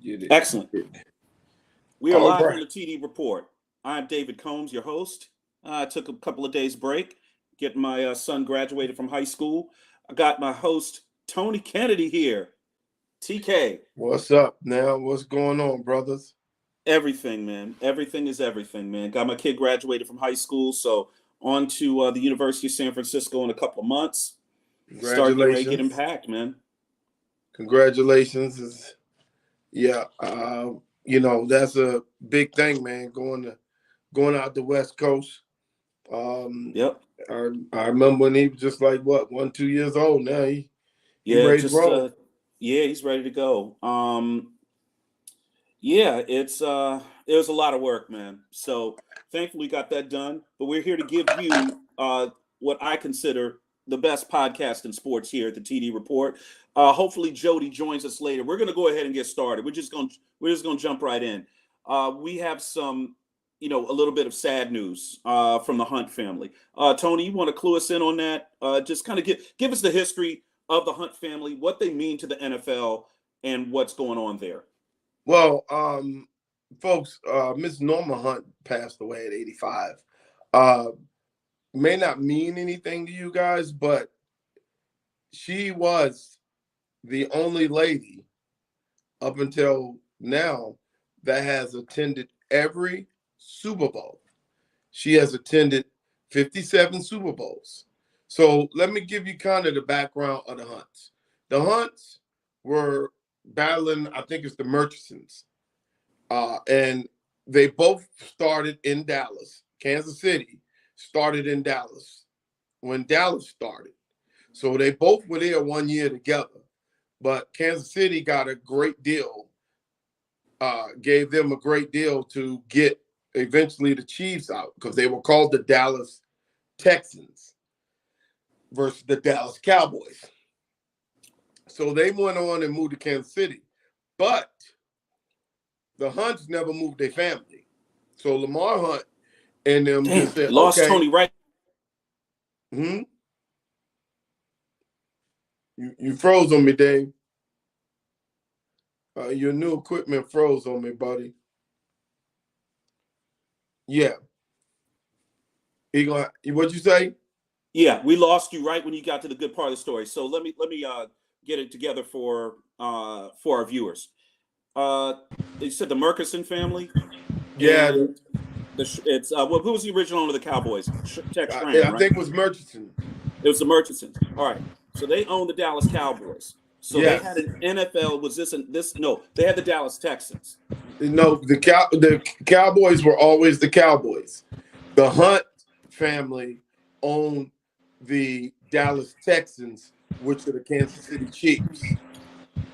Get it. Excellent. We are All live on right. the TD Report. I'm David Combs, your host. I took a couple of days break, getting my son graduated from high school. I got my host, Tony Kennedy, here. TK. What's up now? What's going on, brothers? Everything, man. Everything is everything, man. Got my kid graduated from high school, so on to the University of San Francisco in a couple of months. Start getting ready to get Congratulations. impact, man. Congratulations. Yeah, that's a big thing, man. Going out the West Coast. Um, Yep. I remember when he was just like what 1, 2 years old. Now he Yeah, ready to just roll. yeah, he's ready to go. Yeah, it was a lot of work, man. So thankfully got that done. But we're here to give you what I consider the best podcast in sports here at the TD Report. Hopefully Jody joins us later. We're gonna go ahead and get started. We're just gonna jump right in. We have some, a little bit of sad news from the Hunt family. Tony, you want to clue us in on that? Just kind of give us the history of the Hunt family, what they mean to the NFL, and what's going on there. Well, folks, Miss Norma Hunt passed away at 85. Uh, may not mean anything to you guys, but she was the only lady up until now that has attended every Super Bowl. She has attended 57 Super Bowls. So let me give you kind of the background of the Hunts. The Hunts were battling, I think it's the Murchisons. And they both started in Dallas. Kansas City started in Dallas when Dallas started. So they both were there 1 year together. But Kansas City got a great deal, gave them a great deal to get eventually the Chiefs out because they were called the Dallas Texans versus the Dallas Cowboys. So they went on and moved to Kansas City. But the Hunts never moved their family. So Lamar Hunt and them Damn, just said, lost okay. Tony right. You froze on me, Dave. Your new equipment froze on me, buddy. Yeah. What'd you say? Yeah, we lost you right when you got to the good part of the story. So let me get it together for our viewers. You said the Murchison family, Yeah. and it's who was the original owner of the Cowboys? Tex Schramm, I right? think it was Murchison. It was the Murchisons. All right, so they owned the Dallas Cowboys. So they had an NFL. Was this? No, they had the Dallas Texans. No, the Cowboys were always the Cowboys. The Hunt family owned the Dallas Texans, which are the Kansas City Chiefs.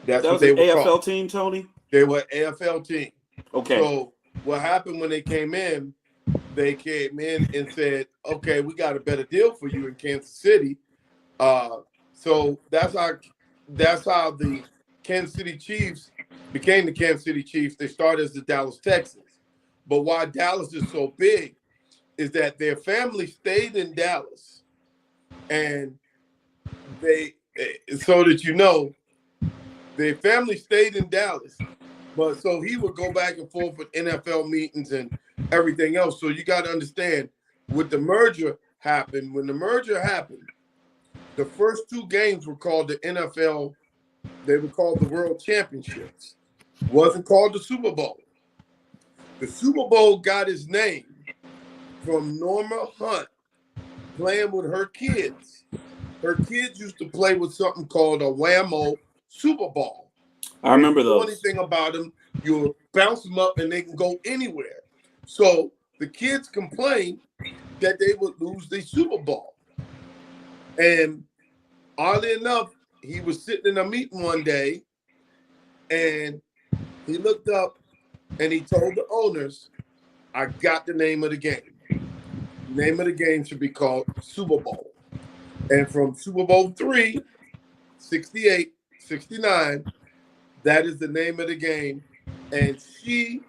That's That what was they an were AFL called. team, Tony. They were AFL team. Okay. So what happened when they came in? They came in and said, "Okay, we got a better deal for you in Kansas City." So that's how the Kansas City Chiefs became the Kansas City Chiefs. They started as the Dallas Texans. But why Dallas is so big is that their family stayed in Dallas, and so that you know, their family stayed in Dallas. But so he would go back and forth with NFL meetings and everything else. So you got to understand, when the merger happened, the first two games were called the NFL. They were called the World Championships. It wasn't called the Super Bowl. The Super Bowl got its name from Norma Hunt playing with her kids. Her kids used to play with something called a Whammo Super Ball. I remember If you know those. anything about them, you'll bounce them up and they can go anywhere. So the kids complained that they would lose the Super Bowl. And oddly enough, he was sitting in a meeting one day and he looked up and he told the owners, "I got the name of the game. The name of the game should be called Super Bowl." And from Super Bowl 3, 68, 69, that is the name of the game. And she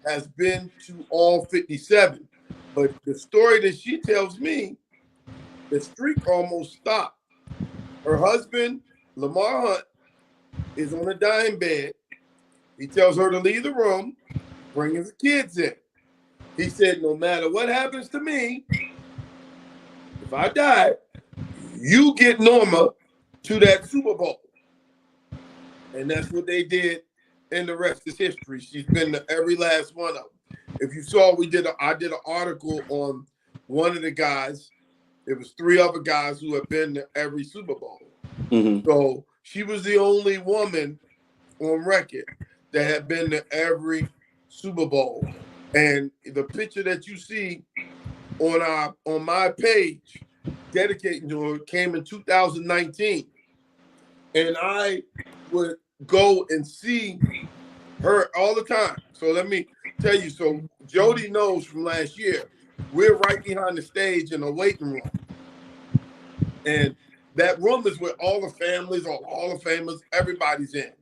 has been to all 57. But the story that she tells me, the streak almost stopped. Her husband, Lamar Hunt, is on a dying bed. He tells her to leave the room, bring his kids in. He said, no matter what happens to me, if I die, you get Norma to that Super Bowl. And that's what they did, and the rest is history. She's been to every last one of them. If you saw, I did an article on one of the guys. It was 3 other guys who have been to every Super Bowl. Mm-hmm. So she was the only woman on record that had been to every Super Bowl. And the picture that you see on my page dedicating to her came in 2019. And I would go and see her all the time. So let me tell you, so Jody knows from last year, we're right behind the stage in a waiting room. And that room is where all the families, all the famous, everybody's in.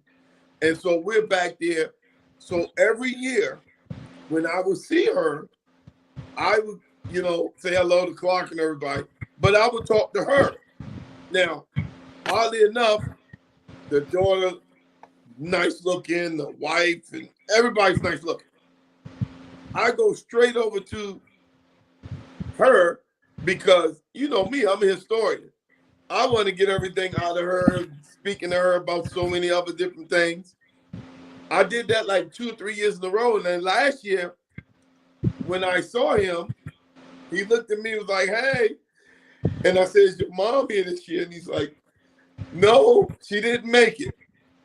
And so we're back there. So every year when I would see her, I would, say hello to Clark and everybody, but I would talk to her. Now, oddly enough, the daughter, nice looking, the wife, and everybody's nice looking. I go straight over to her because, you know me, I'm a historian. I want to get everything out of her, speaking to her about so many other different things. I did that like 2 or 3 years in a row. And then last year, when I saw him, he looked at me and was like, hey. And I said, is your mom here this year? And he's like, no, she didn't make it.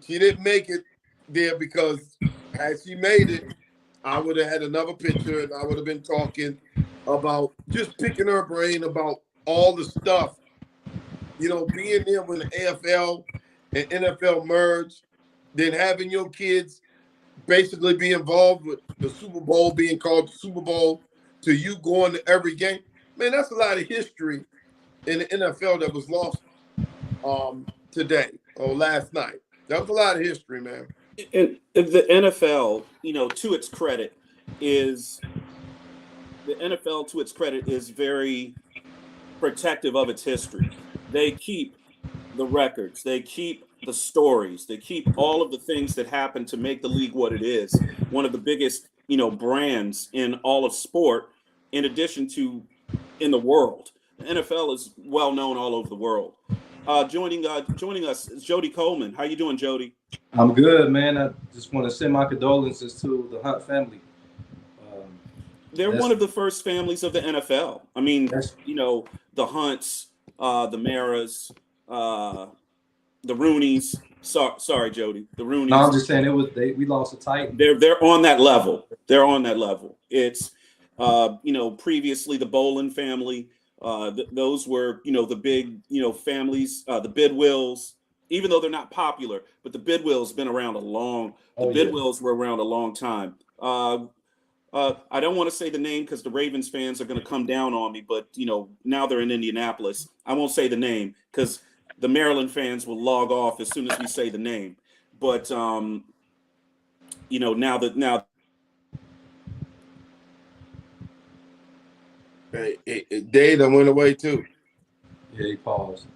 She didn't make it there because had she made it, I would have had another picture and I would have been talking about just picking her brain about all the stuff, being there when the AFL and NFL merged, then having your kids basically be involved with the Super Bowl being called the Super Bowl, to you going to every game. Man, that's a lot of history in the NFL that was lost today or last night. That was a lot of history, man. And the NFL, to its credit, is very protective of its history. They keep the records, they keep the stories, they keep all of the things that happen to make the league what it is. One of the biggest, brands in all of sport, in addition to in the world. The NFL is well known all over the world. Joining us is Jody Coleman. How you doing, Jody? I'm good, man. I just want to send my condolences to the Hunt family. They're one of the first families of the NFL. I mean, the Hunts, the Maras, the Rooneys. Sorry, Jody. The Rooneys. No, I'm just saying we lost a Titan. They're on that level. They're on that level. It's previously the Bolin family. Those were the big families. The Bidwills, even though they're not popular, but the Bidwills been around a long. Bidwills were around a long time. I don't want to say the name because the Ravens fans are going to come down on me, but now they're in Indianapolis. I won't say the name because the Maryland fans will log off as soon as we say the name. But now. Data went away too. Yeah, he paused.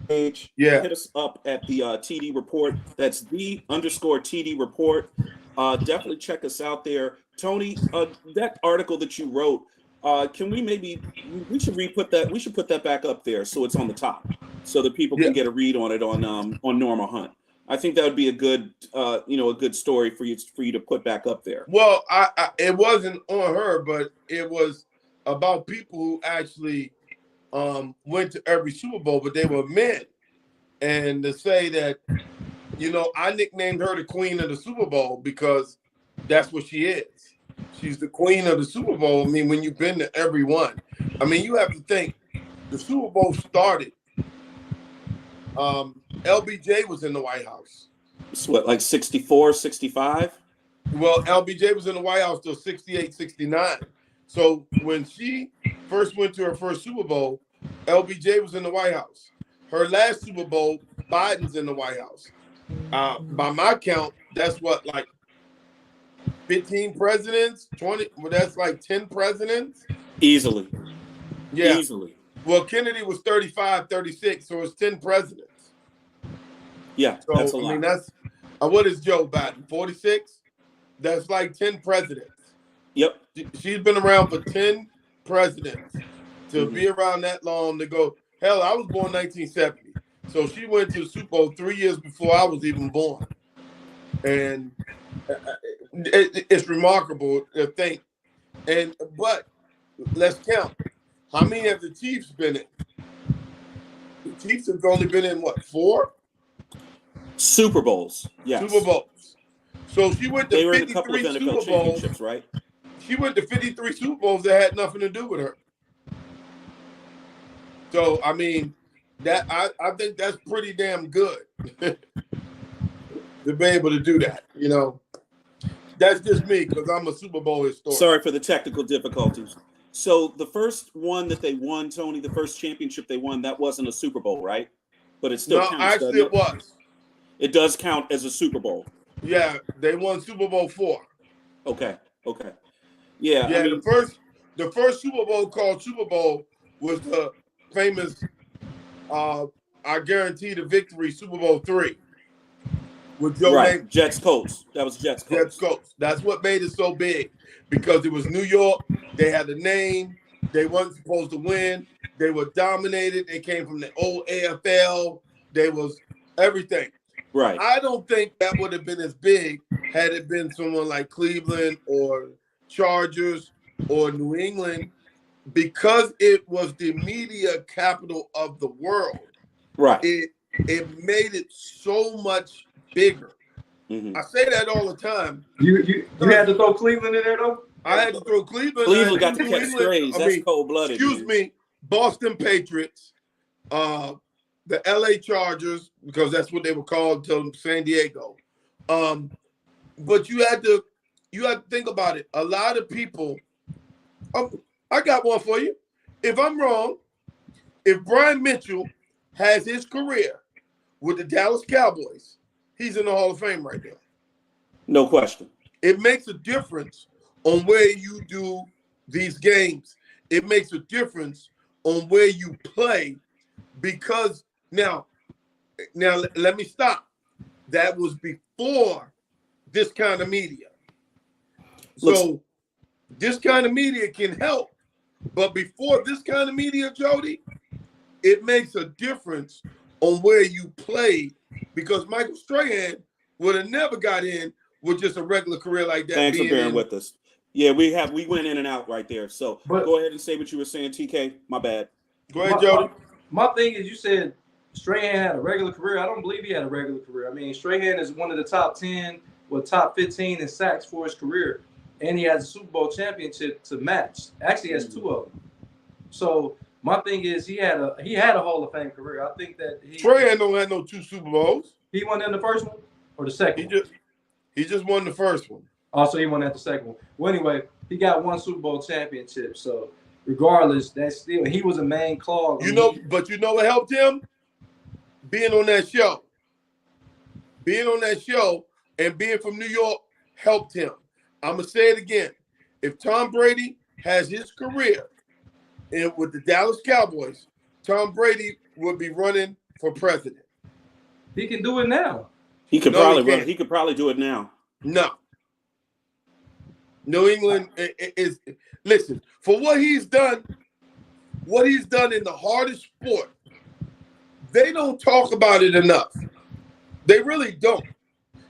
Page. Yeah. Hit us up at the TD Report. That's _TD Report. Definitely check us out there. Tony, that article that you wrote, we should put that back up there so it's on the top so that people can get a read on it on Norma Hunt. I think that would be a good story for you to put back up there. Well, it wasn't on her, but it was about people who actually went to every Super Bowl, but they were men. And to say that, I nicknamed her the Queen of the Super Bowl because that's what she is. She's the Queen of the Super Bowl. I mean, when you've been to every one, I mean, you have to think the Super Bowl started. LBJ was in the White House. It's what, like 64, 65? Well, LBJ was in the White House till 68, 69. So when she first went to her first Super Bowl, LBJ was in the White House. Her last Super Bowl, Biden's in the White House. By my count, that's what, like 15 presidents, 20, well, that's like 10 presidents. Easily. Yeah. Easily. Well, Kennedy was 35, 36, so it's 10 presidents. Yeah, so, that's a lot. I mean, What is Joe Biden? 46? That's like 10 presidents. Yep. She's been around for 10 presidents to Mm-hmm. be around that long to go. Hell, I was born 1970. So she went to the Super Bowl 3 years before I was even born. And it's remarkable to think. But let's count. How many have the Chiefs been in? The Chiefs have only been in what, 4 Super Bowls. Yes. Super Bowls. So she went to They were in a couple of 53 NFL Super Bowls. championships, right? She went to 53 Super Bowls that had nothing to do with her. So I mean, that I think that's pretty damn good to be able to do that. You know, that's just me because I'm a Super Bowl historian. Sorry for the technical difficulties. So the first one that they won, Tony, the first championship they won, that wasn't a Super Bowl, right? But it still counts. Actually, it was. It does count as a Super Bowl. Yeah, they won Super Bowl 4. Okay. Yeah. Yeah, I mean, the first Super Bowl called Super Bowl was the famous I guarantee the victory Super Bowl 3 with Joe Namath. Jets Colts. That was Jets Colts. Jets Colts. That's what made it so big because it was New York. They had a name. They weren't supposed to win. They were dominated. They came from the old AFL. They was everything. Right. I don't think that would have been as big had it been someone like Cleveland or Chargers or New England because it was the media capital of the world. Right. It made it so much bigger. Mm-hmm. I say that all the time. You had to throw Cleveland in there though? I had to throw Cleveland. Cleveland got to catch strays. That's cold-blooded. Excuse me, Boston Patriots, the LA Chargers, because that's what they were called till San Diego. But you had to think about it. A lot of people. I got one for you. If I'm wrong, if Brian Mitchell has his career with the Dallas Cowboys, he's in the Hall of Fame right now. No question. It makes a difference on where you do these games. It makes a difference on where you play because now let me stop. That was before this kind of media. So this kind of media can help. But before this kind of media, Jody, it makes a difference on where you play because Michael Strahan would have never got in with just a regular career like that. Thanks for bearing with us. Yeah, we went in and out right there. So go ahead and say what you were saying, TK. My bad. Go ahead, Jody. My thing is, you said Strahan had a regular career. I don't believe he had a regular career. I mean, Strahan is one of the top 10 or top 15 in sacks for his career. And he has a Super Bowl championship to match. Actually, he has 2 of them. So my thing is, he had a Hall of Fame career. I think that Strahan don't have no 2 Super Bowls. He won in the first one or the second? He just won the first one. Also, he won at the second one. Well, anyway, he got 1 Super Bowl championship. So regardless, that's still he was a main clog. But you know what helped him? Being on that show. Being on that show and being from New York helped him. I'm going to say it again. If Tom Brady has his career with the Dallas Cowboys, Tom Brady would be running for president. He can do it now. He could probably do it now. No. New England is listen, for what he's done in the hardest sport, they don't talk about it enough. They really don't.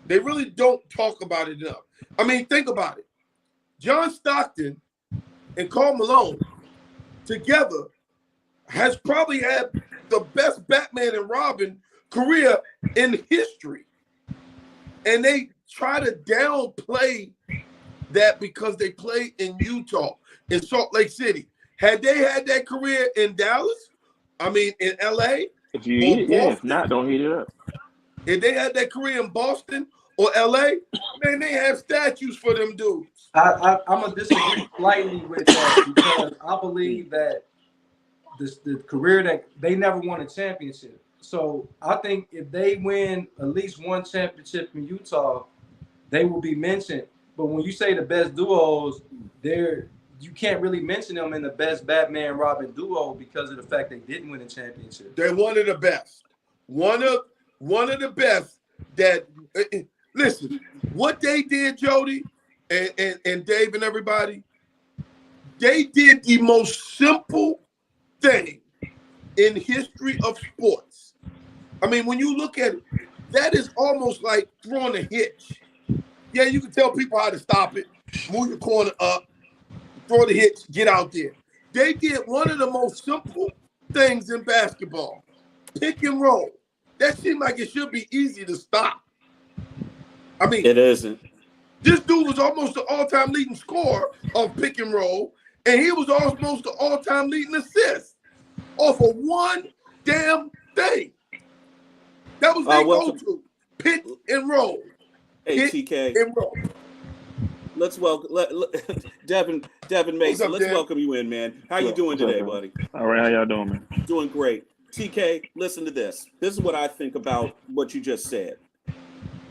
They really don't talk about it enough. I mean, think about it. John Stockton and Karl Malone together has probably had the best Batman and Robin career in history. And they try to downplay that because they played in Utah, in Salt Lake City. Had they had that career in Dallas, I mean, in LA, if you eat it, yeah. If not, don't heat it up. If they had that career in Boston or LA, man, they have statues for them dudes. I'm going to disagree slightly with that because I believe that the career that they never won a championship. So I think if they win at least 1 championship in Utah, they will be mentioned. But when you say the best duos, you can't really mention them in the best Batman Robin duo because of the fact they didn't win a championship. They're one of the best. One of the best that Listen, what they did, Jody and Dave and everybody, they did the most simple thing in history of sports. I mean, when you look at it, that is almost like throwing a hitch. Yeah, you can tell people how to stop it, move your corner up, throw the hitch, get out there. They did one of the most simple things in basketball, pick and roll. That seemed like it should be easy to stop. I mean, it isn't. This dude was almost the all-time leading scorer of pick and roll, and he was almost the all-time leading assist off of one damn thing. That was their go-to, pick and roll. Hey, TK. And roll. Let's welcome Devin Mason. Let's welcome you in, man. How you doing today, buddy? All right, how y'all doing, man? Doing great. TK, listen to this. This is what I think about what you just said.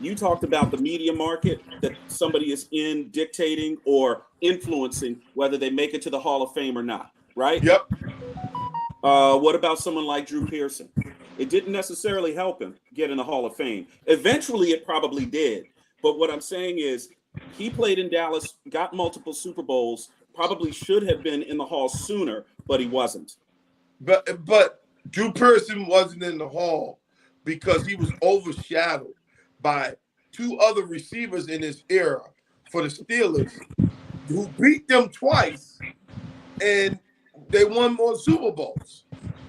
You talked about the media market that somebody is in dictating or influencing whether they make it to the Hall of Fame or not, right? Yep. What about someone like Drew Pearson? It didn't necessarily help him get in the Hall of Fame. Eventually, it probably did. But what I'm saying is he played in Dallas, got multiple Super Bowls, probably should have been in the Hall sooner, but he wasn't. But Drew Pearson wasn't in the Hall because he was overshadowed by two other receivers in his era for the Steelers who beat them twice and they won more Super Bowls.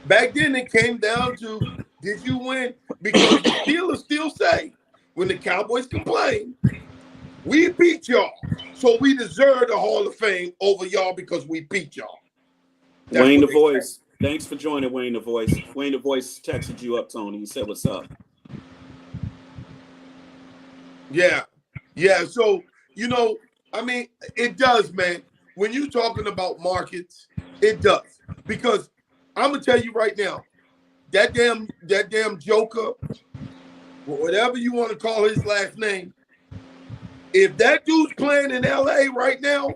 Back then it came down to, did you win? Because the Steelers still say, when the Cowboys complain, we beat y'all, so we deserve the Hall of Fame over y'all because we beat y'all. That's Wayne the Voice. Thanks for joining, Wayne the Voice. Wayne the Voice texted you up, Tony. He said, what's up? Yeah. So, I mean, it does, man. When you're talking about markets, it does. Because I'm going to tell you right now, that damn Joker, whatever you want to call his last name, if that dude's playing in LA right now,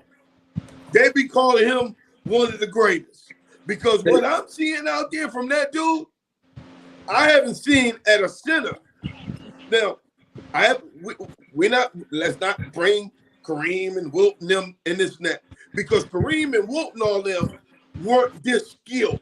they be calling him one of the greatest. Because what I'm seeing out there from that dude, I haven't seen at a center. Now, let's not bring Kareem and Wilt and them in this net. Because Kareem and Wilt and all them weren't this skilled.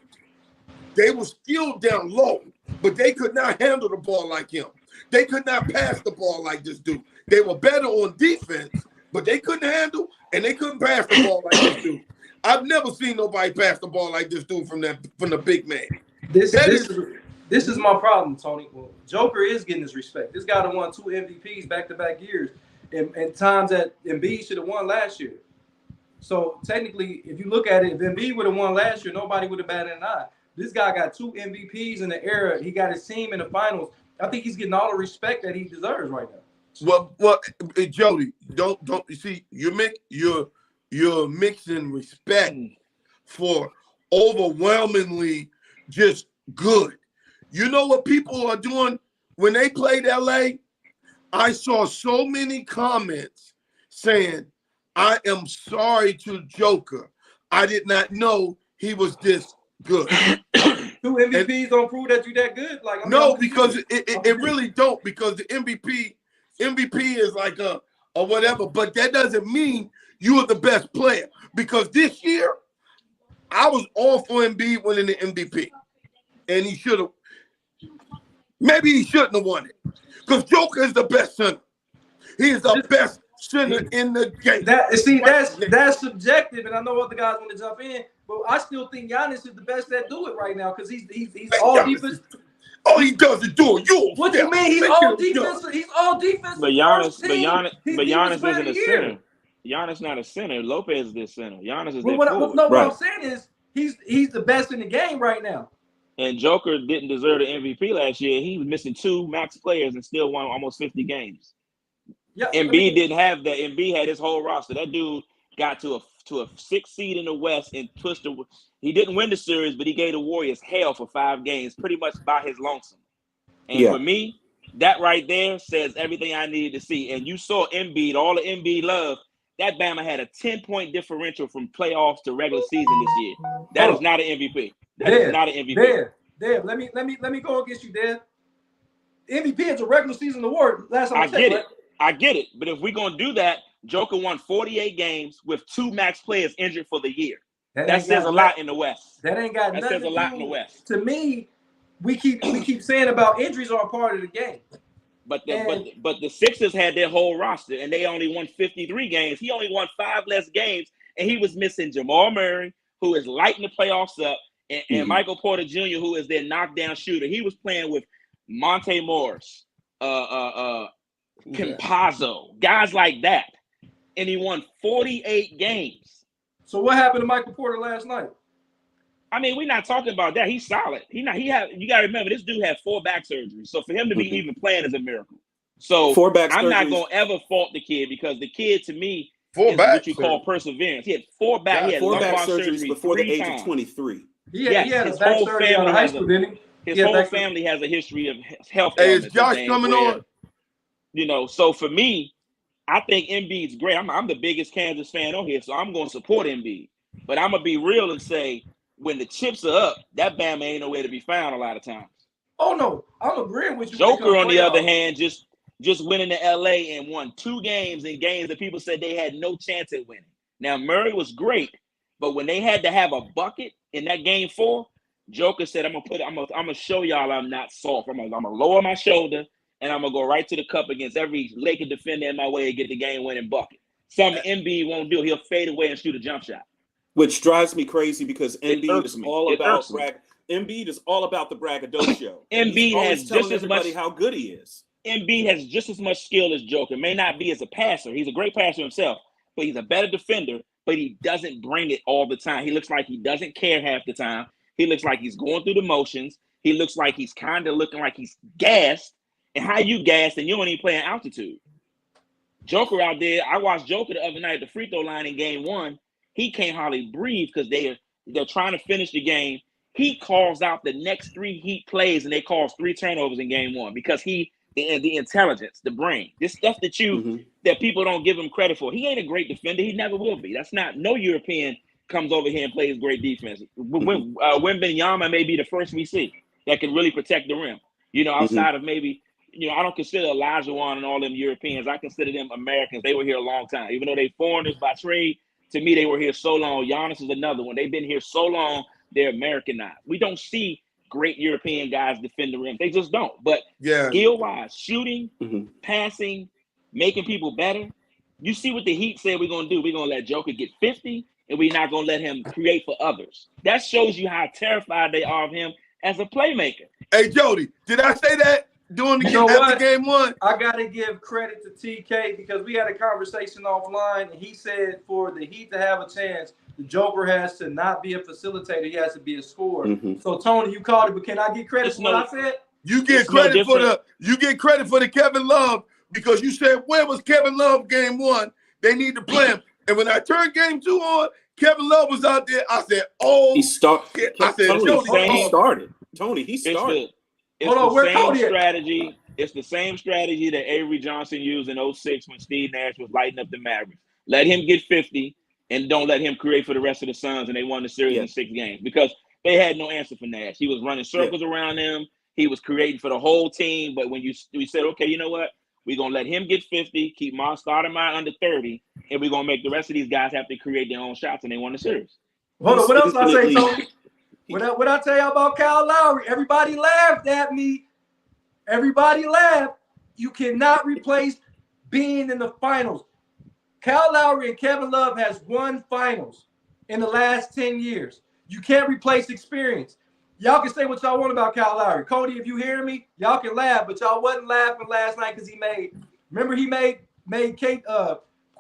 They were skilled down low, but they could not handle the ball like him. They could not pass the ball like this dude. They were better on defense, but they couldn't handle and they couldn't pass the ball like this dude. I've never seen nobody pass the ball like this dude from the big man. This is my problem, Tony. Well, Joker is getting his respect. This guy done won 2 MVPs back-to-back years, and times that Embiid should have won last year. So technically, if you look at it, if Embiid would have won last year, nobody would have batted an eye. This guy got 2 MVPs in the era. He got his team in the finals. I think he's getting all the respect that he deserves right now. Well, Jody, don't you see? You're mixing respect for overwhelmingly just good. You know what people are doing when they played LA? I saw so many comments saying, I am sorry to Joker. I did not know he was this good. 2 MVPs don't prove that you're that good. Like no, because it really don't. Because the MVP is like a whatever, but that doesn't mean you are the best player. Because this year, I was all for Embiid winning the MVP, and he should have. Maybe he shouldn't have won it, because Joker is the best center. He is the best center in the game. That's subjective, and I know other guys want to jump in, but I still think Giannis is the best that do it right now because he's all defense. All he does is do it. What you mean? He's all defense. He's all defense. But Giannis isn't a center. Giannis not a center. Lopez is this center. Giannis is what forward. I'm saying is he's the best in the game right now. And Joker didn't deserve the MVP last year. He was missing 2 max players and still won almost 50 games. Yeah, Embiid didn't have that. Embiid had his whole roster. That dude got to a 6th seed in the West and he didn't win the series, but he gave the Warriors hell for 5 games, pretty much by his lonesome. And for me, that right there says everything I needed to see. And you saw Embiid, all the Embiid love. That Bama had a 10-point differential from playoffs to regular season this year. That is not an MVP. That is not an MVP. Dave, let me go against you, Dave. MVP is a regular season award. Last time I checked, get it. I get it, but if we're gonna do that, Joker won 48 games with 2 max players injured for the year. That says a lot in the West. That ain't got That nothing says a lot in the West. To me, we keep saying about injuries are a part of the game. But the Sixers had their whole roster, and they only won 53 games. He only won 5 less games, and he was missing Jamal Murray, who is lighting the playoffs up, and Michael Porter Jr., who is their knockdown shooter. He was playing with Monte Morris, Campazzo, guys like that, and he won 48 games. So what happened to Michael Porter last night? I mean, we're not talking about that. He's solid. You got to remember, this dude had 4 back surgeries. So for him to be even playing is a miracle. So 4 back I'm surgeries. not going to ever fault the kid, because the kid, to me, 4 is back what you call perseverance. He had 4 back. He had 4 back lumbar surgeries before the age of 23. He had a back surgery out of high school, didn't he? His whole family has a history of health. Hey, is Josh coming on? You know, so for me, I think Embiid's great. I'm the biggest Kansas fan on here, so I'm going to support Embiid. But I'm going to be real and say, when the chips are up, that Bama ain't nowhere to be found a lot of times. Oh, no. I'm agreeing with you. Joker, on the other hand, just went into L.A. and won 2 games in games that people said they had no chance at winning. Now, Murray was great, but when they had to have a bucket in that game 4, Joker said, I'm gonna show y'all I'm not soft. I'm gonna lower my shoulder, and I'm gonna go right to the cup against every Laker defender in my way and get the game-winning bucket. Something Embiid won't do. He'll fade away and shoot a jump shot. Which drives me crazy, because Embiid is all about Embiid is all about the braggadocio. Embiid has just as much how good he is. Embiid has just as much skill as Joker. May not be as a passer. He's a great passer himself, but he's a better defender. But he doesn't bring it all the time. He looks like he doesn't care half the time. He looks like he's going through the motions. He looks like he's kind of looking like he's gassed. And how you gassed and you don't even play in altitude? Joker out there, I watched Joker the other night at the free throw line in game 1. He can't hardly breathe because they're trying to finish the game. He calls out the next 3 Heat plays, and they cause 3 turnovers in game 1 because the intelligence, the brain, this stuff that that people don't give him credit for. He ain't a great defender. He never will be. That's not, no European comes over here and plays great defense. Wembanyama may be the first we see that can really protect the rim. You know, outside of maybe, I don't consider Olajuwon and all them Europeans. I consider them Americans. They were here a long time. Even though they foreigners by trade, to me, they were here so long. Giannis is another one. They've been here so long, they're Americanized. We don't see great European guys defend the rim. They just don't. But skill-wise, shooting, passing, making people better, you see what the Heat said we're going to do. We're going to let Joker get 50, and we're not going to let him create for others. That shows you how terrified they are of him as a playmaker. Hey, Jody, did I say that during the game 1? I got to give credit to TK, because we had a conversation offline, and he said for the Heat to have a chance, the Joker has to not be a facilitator. He has to be a scorer. So, Tony, you called it, but can I get credit for what I said? You get credit for the Kevin Love, because you said, where was Kevin Love game 1? They need to play him. And when I turned game 2 on, Kevin Love was out there. I said, he started. Tony, he started. It's the same strategy that Avery Johnson used in 2006 when Steve Nash was lighting up the Mavericks. Let him get 50 and don't let him create for the rest of the Suns, and they won the series in 6 games because they had no answer for Nash. He was running circles around them. He was creating for the whole team. But when we said, okay, you know what? We're going to let him get 50, keep starting my under 30, and we're going to make the rest of these guys have to create their own shots, and they won the series. Hold on, what else I say, Tony? What I tell y'all about Kyle Lowry? Everybody laughed at me. Everybody laughed. You cannot replace being in the finals. Kyle Lowry and Kevin Love has won finals in the last 10 years. You can't replace experience. Y'all can say what y'all want about Kyle Lowry. Cody, if you hear me, y'all can laugh, but y'all wasn't laughing last night because he made Kate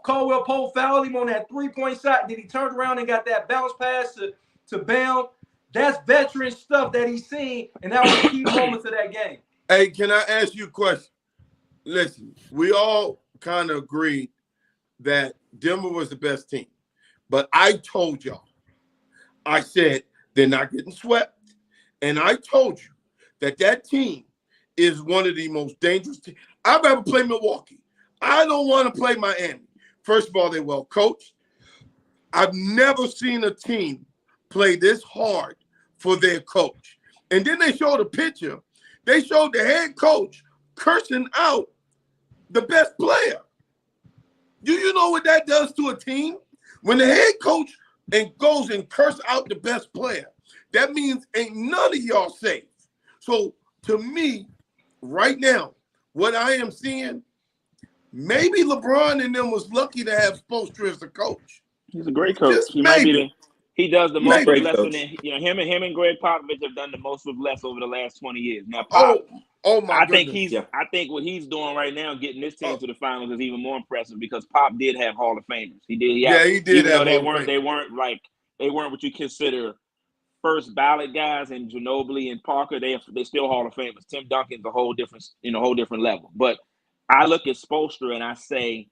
Caldwell Pope foul him on that 3-point shot. Then he turned around and got that bounce pass to Bam. That's veteran stuff that he's seen, and that was the key moments of that game. Hey, can I ask you a question? Listen, we all kind of agreed that Denver was the best team. But I told y'all, I said they're not getting swept. And I told you that team is one of the most dangerous teams. I'd rather play Milwaukee. I don't want to play Miami. First of all, they're well coached. I've never seen a team play this hard for their coach. And then they showed a picture. They showed the head coach cursing out the best player. Do you know what that does to a team? When the head coach goes and curse out the best player, that means ain't none of y'all safe. So to me, right now, what I am seeing, maybe LeBron and them was lucky to have Spoelstra as a coach. He's a great coach. Just He might be maybe. he does the most Maybe. with less than him and Greg Popovich have done the most with less over the last 20 years. Now, Pop, oh my I goodness. think I think what he's doing right now, getting this team to the finals, is even more impressive because Pop did have Hall of Famers. He did. He did. Even have though Hall of they weren't what you consider first ballot guys, and Ginobili and Parker, they still Hall of Famers. Tim Duncan's a whole different level. But I look at Spoelstra and I say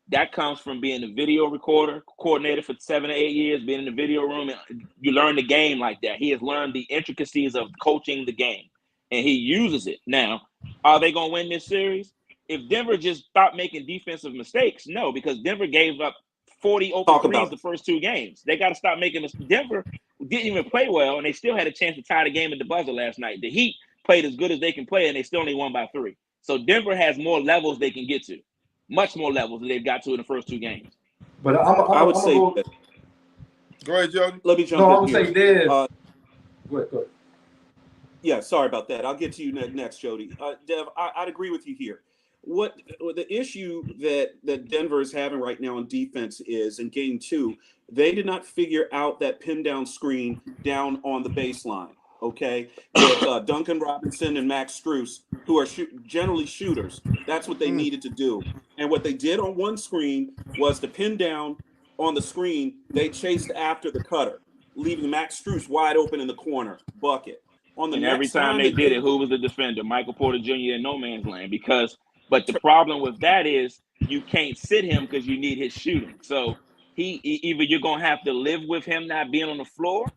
that comes from being a video coordinator for 7 or 8 years, being in the video room, and you learn the game like that. He has learned the intricacies of coaching the game, and he uses it. Now, are they going to win this series? If Denver just stopped making defensive mistakes, no, because Denver gave up 40 open threes the first 2 games. They got to stop making this. Denver didn't even play well, and they still had a chance to tie the game at the buzzer last night. The Heat played as good as they can play, and they still only won by 3. So Denver has more levels they can get to. Much more levels than they've got to in the first 2 games. But I would say. Go ahead, Jody. Let me jump No, in I would here. say Dev. Go ahead. Yeah, sorry about that. I'll get to you next, Jody. Dev, I'd agree with you here. What the issue that Denver is having right now on defense is in game 2, they did not figure out that pin down screen down on the baseline. Okay, with Duncan Robinson and Max Strus, who are generally shooters. That's what they needed to do. And what they did on one screen was to pin down on the screen. They chased after the cutter, leaving Max Strus wide open in the corner, bucket. On the And next every time they did it, who was the defender? Michael Porter Jr. in no man's land. But the problem with that is you can't sit him because you need his shooting. So either you're gonna have to live with him not being on the floor,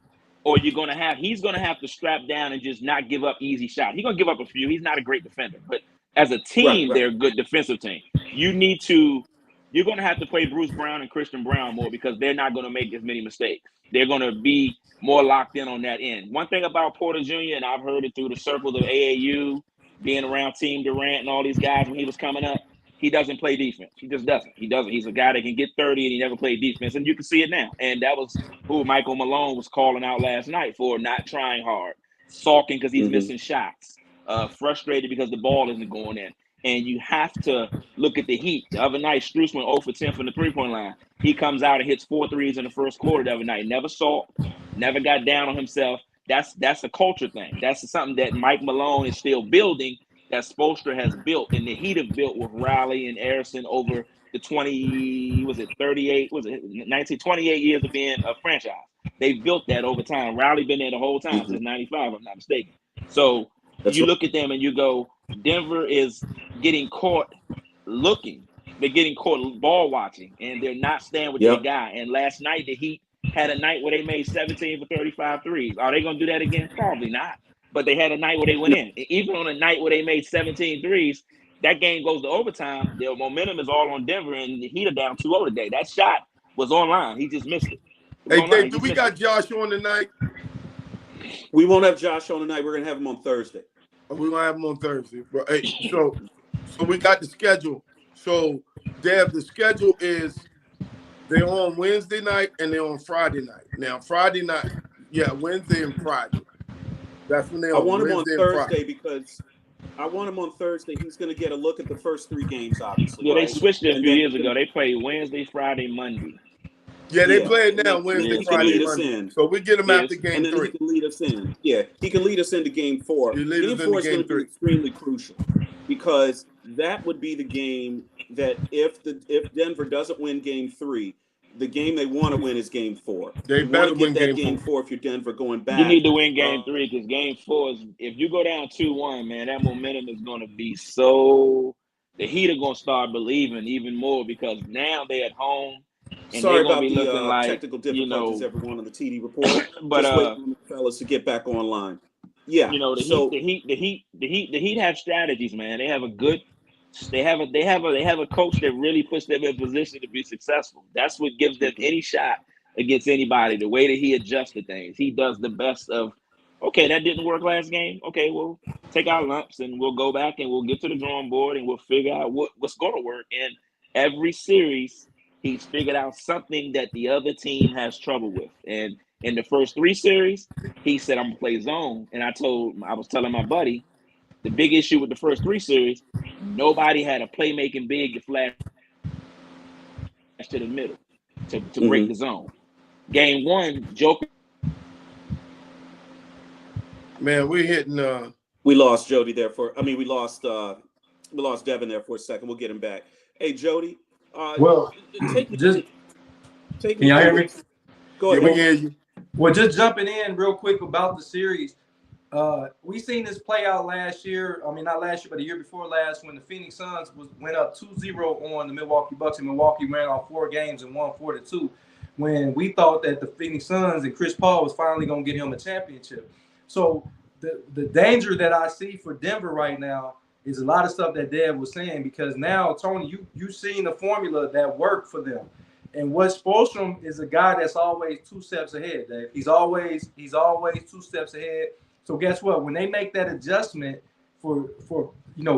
or he's gonna have to strap down and just not give up easy shots. He's gonna give up a few. He's not a great defender, but as a team, they're a good defensive team. You're gonna have to play Bruce Brown and Christian Brown more because they're not gonna make as many mistakes. They're gonna be more locked in on that end. One thing about Porter Jr., and I've heard it through the circles of AAU, being around Team Durant and all these guys when he was coming up, he doesn't play defense. He just doesn't. He doesn't. He's a guy that can get 30 and he never played defense. And you can see it now. And that was who Michael Malone was calling out last night for not trying hard, sulking because he's missing shots, frustrated because the ball isn't going in. And you have to look at the Heat. The other night, Strus went 0 for 10 from the three-point line. He comes out and hits 4 threes in the first quarter the other night. Never sulked, never got down on himself. That's a culture thing. That's something that Mike Malone is still building, that Spoelstra has built, and the Heat have built with Riley and Harrison over the 28 years of being a franchise. They've built that over time. Riley been there the whole time since 95, if I'm not mistaken. So you look at them and you go, Denver is getting caught looking. They're getting caught ball watching, and they're not staying with their guy. And last night, the Heat had a night where they made 17 for 35 threes. Are they going to do that again? Probably not. But they had a night where they went in. Even on a night where they made 17 threes, that game goes to overtime. Their momentum is all on Denver, and the Heat are down 2-0 today. That shot was online. He just missed it. Hey, Dave, do we got Josh on tonight? We won't have Josh on tonight. We're going to have him on Thursday. We're going to have him on Thursday. But, hey, so we got the schedule. So, Deb, the schedule is they're on Wednesday night and they're on Friday night. Now, Friday night, Wednesday and Friday. That's when they're on. I want him on Thursday Friday. because I want him on Thursday. He's going to get a look at the first 3 games, obviously. Yeah, right? They switched it a few years ago. They played Wednesday, Friday, Monday. Yeah, they play it now Wednesday, Friday, Monday. So we get him after game 3. And then he can lead us in. Yeah, he can lead us into game 4. Game 4 is going to be extremely crucial because that would be the game that if Denver doesn't win game 3, the game they want to win is game 4. They better win game 4 if you're Denver going back. You need to win game 3 because game 4 is, if you go down 2-1, man, that momentum is going to be so. The Heat are going to start believing even more because now they're at home. And sorry about be the like, technical difficulties, everyone on the TD report. But just waiting on the fellas to get back online. Yeah, the Heat have strategies, man. They have a good. They have a coach that really puts them in position to be successful. That's what gives them any shot against anybody. The way that he adjusts to things, he does the best of Okay, that didn't work last game. Okay, we'll take our lumps and we'll go back and we'll get to the drawing board and we'll figure out what's going to work. And every series, he's figured out something that the other team has trouble with. And in the first 3 series, he said, "I'm gonna play zone." And I was telling my buddy, the big issue with the first 3 series, nobody had a playmaking big to flash to the middle to break the zone. Game 1, Joker. Man, we're hitting. We lost Jody there we lost Devin there for a second. We'll get him back. Hey, Jody, Well, take me just take can me y'all hear through. me? Go Yeah, ahead. we hear you. Well, just jumping in real quick about the series. We seen this play out last year. I mean, not last year, but the year before last, when the Phoenix Suns went up 2-0 on the Milwaukee Bucks, and Milwaukee ran off 4 games and won 4-2. When we thought that the Phoenix Suns and Chris Paul was finally going to get him a championship. So the danger that I see for Denver right now is a lot of stuff that Dev was saying, because now, Tony, you seen the formula that worked for them. And what Spoelstra is a guy that's always 2 steps ahead, Dave. He's always 2 steps ahead. So guess what? When they make that adjustment for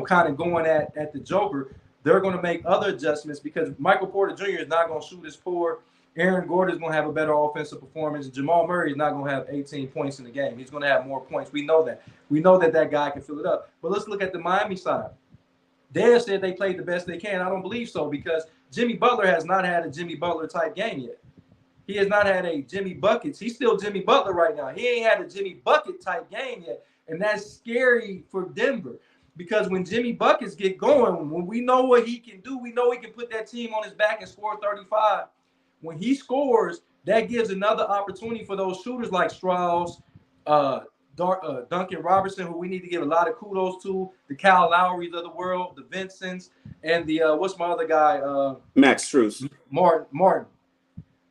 kind of going at the Joker, they're going to make other adjustments, because Michael Porter Jr. is not going to shoot as poor. Aaron Gordon is going to have a better offensive performance. Jamal Murray is not going to have 18 points in the game. He's going to have more points. We know that. We know that guy can fill it up. But let's look at the Miami side. Dave said they played the best they can. I don't believe so, because Jimmy Butler has not had a Jimmy Butler type game yet. He has not had a Jimmy Buckets. He's still Jimmy Butler right now. He ain't had a Jimmy Bucket type game yet. And that's scary for Denver, because when Jimmy Buckets get going, when we know what he can do, we know he can put that team on his back and score 35. When he scores, that gives another opportunity for those shooters like Strauss, Duncan Robertson, who we need to give a lot of kudos to, the Kyle Lowrys of the world, the Vincents, and the what's my other guy? Max Strus.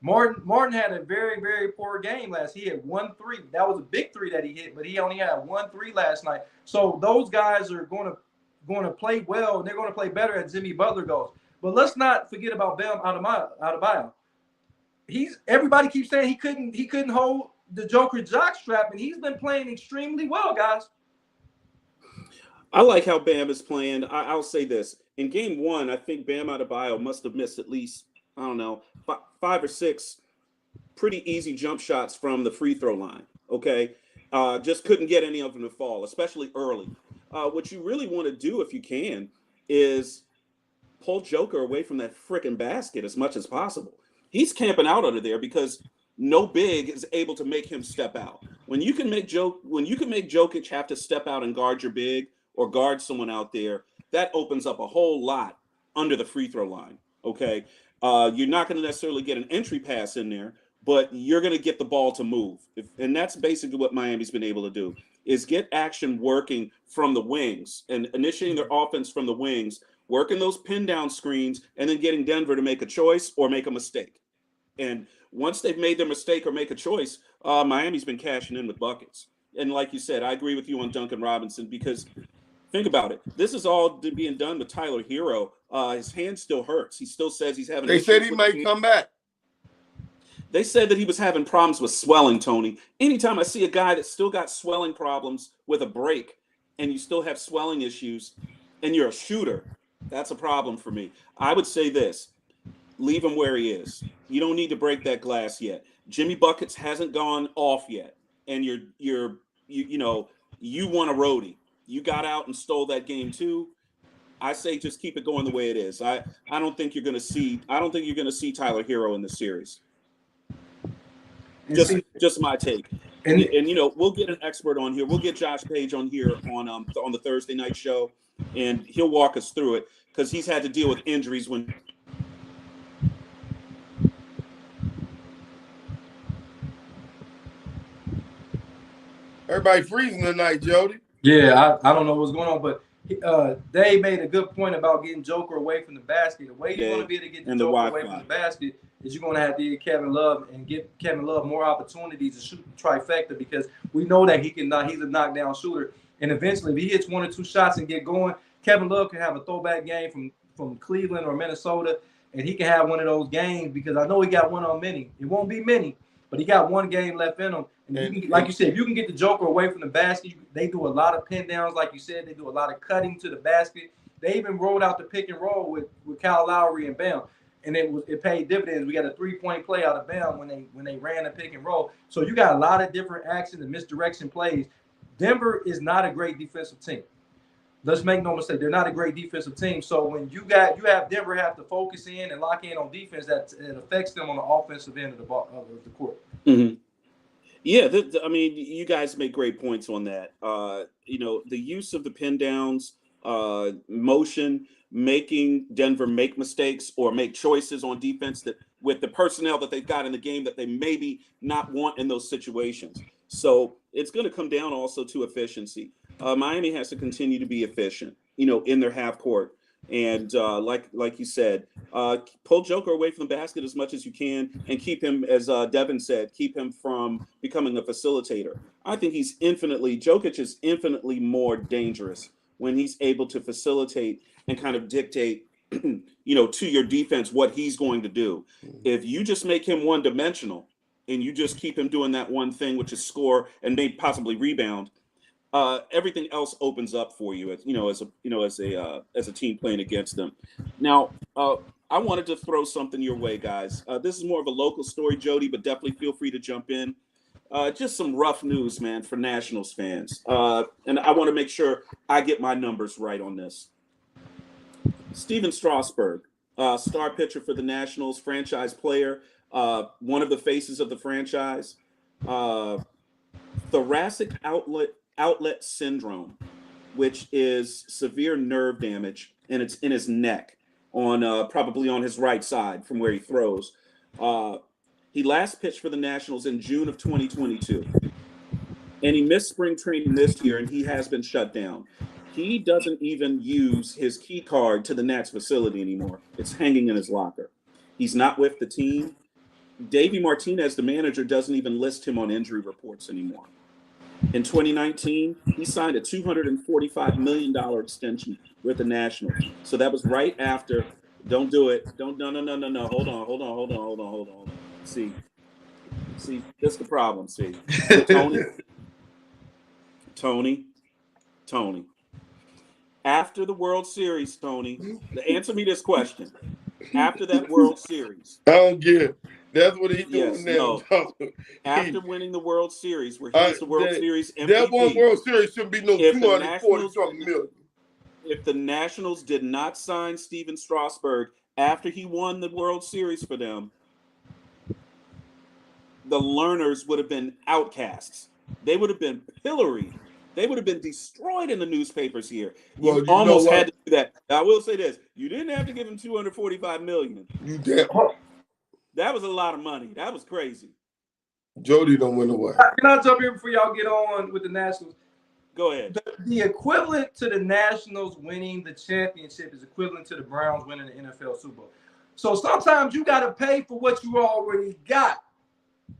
Martin had a very, very poor game last. He had 1 3. That was a big 3 that he hit, but he only had 1 3 last night. So those guys are going to play well, and they're going to play better as Jimmy Butler goes. But let's not forget about Bam Adebayo. Everybody keeps saying he couldn't hold the Joker jockstrap, and he's been playing extremely well, guys. I like how Bam is playing. I'll say this. In game 1, I think Bam Adebayo must have missed at least, I don't know, 5 or 6 pretty easy jump shots from the free throw line, okay? Just couldn't get any of them to fall, especially early. What you really want to do, if you can, is pull Joker away from that frickin' basket as much as possible. He's camping out under there because no big is able to make him step out. When you can make Jokic have to step out and guard your big or guard someone out there, that opens up a whole lot under the free throw line, okay? You're not going to necessarily get an entry pass in there, but you're going to get the ball to move. And that's basically what Miami's been able to do, is get action working from the wings and initiating their offense from the wings, working those pin down screens, and then getting Denver to make a choice or make a mistake. And once they've made their mistake or make a choice, Miami's been cashing in with buckets. And like you said, I agree with you on Duncan Robinson, because think about it. This is all being done with Tyler Hero. His hand still hurts. He still says he's having. They said he might come back. They said that he was having problems with swelling, Tony. Anytime I see a guy that's still got swelling problems with a break, and you still have swelling issues, and you're a shooter, that's a problem for me. I would say this. Leave him where he is. You don't need to break that glass yet. Jimmy Buckets hasn't gone off yet, and you want a roadie. You got out and stole that game too. I say just keep it going the way it is. I don't think you're going to see Tyler Hero in the series. Just my take. And we'll get an expert on here. We'll get Josh Page on here on the Thursday night show, and he'll walk us through it, because he's had to deal with injuries when. Everybody freezing tonight, Jody. Yeah, I don't know what's going on, but Dave made a good point about getting Joker away from the basket. The way you're going to be able to get the Joker away from the basket is you're going to have to get Kevin Love and give Kevin Love more opportunities to shoot the trifecta, because we know that he's a knockdown shooter. And eventually, if he hits 1 or 2 shots and get going, Kevin Love can have a throwback game from Cleveland or Minnesota, and he can have one of those games, because I know he got one on many. It won't be many, but he got one game left in him. And you can, like you said, if you can get the Joker away from the basket, they do a lot of pin downs, like you said. They do a lot of cutting to the basket. They even rolled out the pick and roll with Kyle Lowry and Bam, and it paid dividends. We got a 3-point play out of Bam when they ran the pick and roll. So you got a lot of different action and misdirection plays. Denver is not a great defensive team. Let's make no mistake, they're not a great defensive team. So when you have Denver have to focus in and lock in on defense, that it affects them on the offensive end of the court. Mm-hmm. Yeah, I mean, you guys make great points on that. The use of the pin downs, motion, making Denver make mistakes or make choices on defense that with the personnel that they've got in the game that they maybe not want in those situations. So it's going to come down also to efficiency. Miami has to continue to be efficient, in their half court. And like you said, pull Joker away from the basket as much as you can and keep him, as Devin said, keep him from becoming a facilitator. I think Jokic is infinitely more dangerous when he's able to facilitate and kind of dictate, to your defense what he's going to do. If you just make him one-dimensional and you just keep him doing that one thing, which is score and maybe possibly rebound, everything else opens up for you, as a team playing against them. Now, I wanted to throw something your way, guys. This is more of a local story, Jody, but definitely feel free to jump in. Just some rough news, man, for Nationals fans. And I want to make sure I get my numbers right on this. Steven Strasburg, star pitcher for the Nationals, franchise player, one of the faces of the franchise. Thoracic outlet syndrome, which is severe nerve damage, and it's in his neck, on probably on his right side from where he throws. He last pitched for the Nationals in June of 2022, and he missed spring training this year, and he has been shut down. He doesn't even use his key card to the Nats facility anymore. It's hanging in his locker. He's not with the team. Davey Martinez, the manager, doesn't even list him on injury reports anymore. In 2019, he signed a $245 million extension with the Nationals. So that was right after. Don't do it. No. Hold on. See, that's the problem. See, Tony. After the World Series, Tony, answer me this question. After that World Series. I don't get it. That's what he's doing now. No. After winning the World Series, where he's the World Series MVP. That one World Series shouldn't be no 240-something million. If the Nationals did not sign Steven Strasburg after he won the World Series for them, the Lerners would have been outcasts. They would have been pilloried. They would have been destroyed in the newspapers here. Well, you almost had to do that. I will say this: you didn't have to give him $245 million. You did. That was a lot of money. That was crazy. Jody don't win away. Can I jump in before y'all get on with the Nationals? Go ahead. The equivalent to the Nationals winning the championship is equivalent to the Browns winning the NFL Super Bowl. So sometimes you got to pay for what you already got.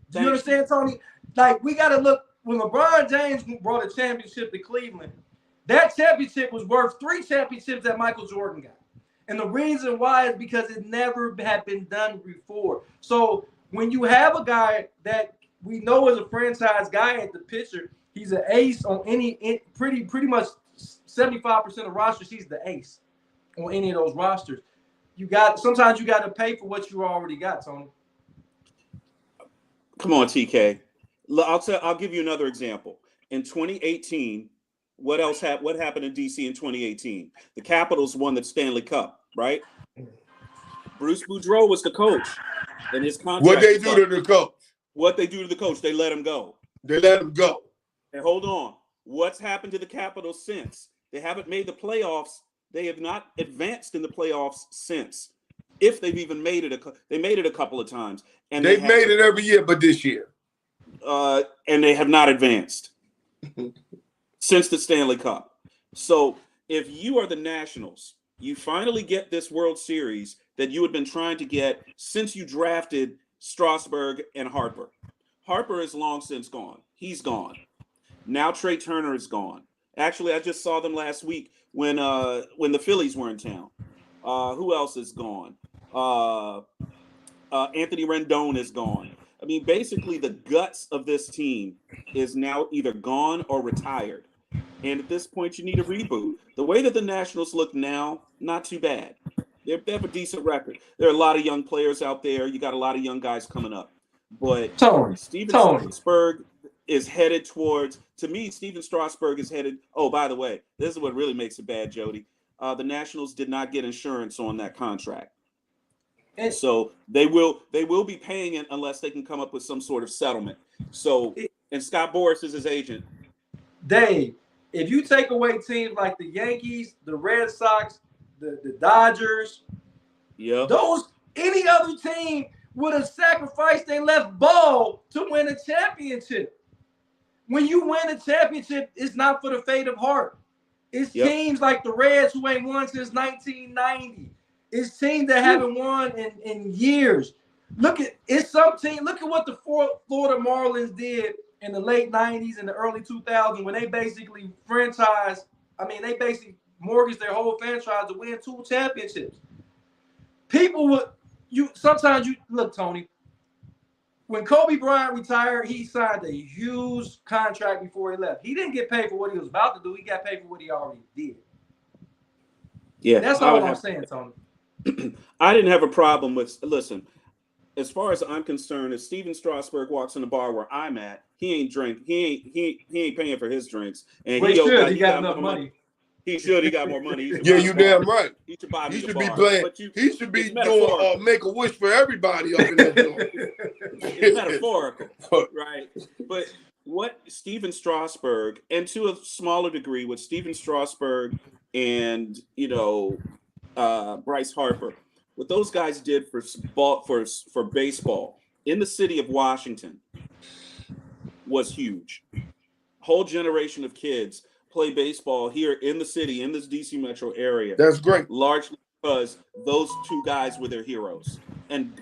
Do you understand, Tony? Like, we got to look. When LeBron James brought a championship to Cleveland, that championship was worth 3 championships that Michael Jordan got. And the reason why is because it never had been done before. So when you have a guy that we know is a franchise guy at the pitcher, he's an ace on pretty much 75% of rosters. He's the ace on any of those rosters. Sometimes you got to pay for what you already got, Tony. Come on, TK. I'll give you another example. In 2018, what happened in DC in 2018? The Capitals won the Stanley Cup, right? Bruce Boudreau was the coach, and his contract. What they do to the coach? What they do to the coach? They let him go. And hold on. What's happened to the Capitals since? They haven't made the playoffs. They have not advanced in the playoffs since. If they've even made it, they made it a couple of times, and they've made it every year, but this year. And they have not advanced since the Stanley Cup. So if you are the Nationals, you finally get this World Series that you had been trying to get since you drafted Strasburg and Harper. Harper is long since gone. He's gone. Now Trey Turner is gone. Actually, I just saw them last week when the Phillies were in town. Who else is gone? Anthony Rendon is gone. I mean, basically the guts of this team is now either gone or retired. And at this point, you need a reboot. The way that the Nationals look now, not too bad. They have a decent record. There are a lot of young players out there. You got a lot of young guys coming up. But Tony, Steven Strasburg is headed towards, to me, Steven Strasburg is headed, oh, by the way, this is what really makes it bad, Jody. The Nationals did not get insurance on that contract. So they will be paying it unless they can come up with some sort of settlement. So, and Scott Boras is his agent. Dave, if you take away teams like the Yankees, the Red Sox, the Dodgers, any other team would have sacrificed their left ball to win a championship. When you win a championship, it's not for the faint of heart. It's teams like the Reds who ain't won since 1990. It's teams that haven't won in years. Look at what the Florida Marlins did in the late 90s and the early 2000s when they basically they basically mortgaged their whole franchise to win 2 championships. Look, Tony, when Kobe Bryant retired, he signed a huge contract before he left. He didn't get paid for what he was about to do. He got paid for what he already did. Yeah, that's all I'm saying, Tony. I didn't have a problem with, listen, as far as I'm concerned, if Steven Strasburg walks in the bar where I'm at, he ain't paying for his drinks. And he got enough money. He got more money. You damn right. He should buy me he the should bar. be playing. He should be doing Make-A-Wish for everybody up in that joint. It's metaphorical, right? But what Steven Strasburg, and to a smaller degree, what Steven Strasburg and Bryce Harper, what those guys did for baseball in the city of Washington was huge. Whole generation of kids play baseball here in the city, in this DC metro area. That's great. Largely because those 2 guys were their heroes. And,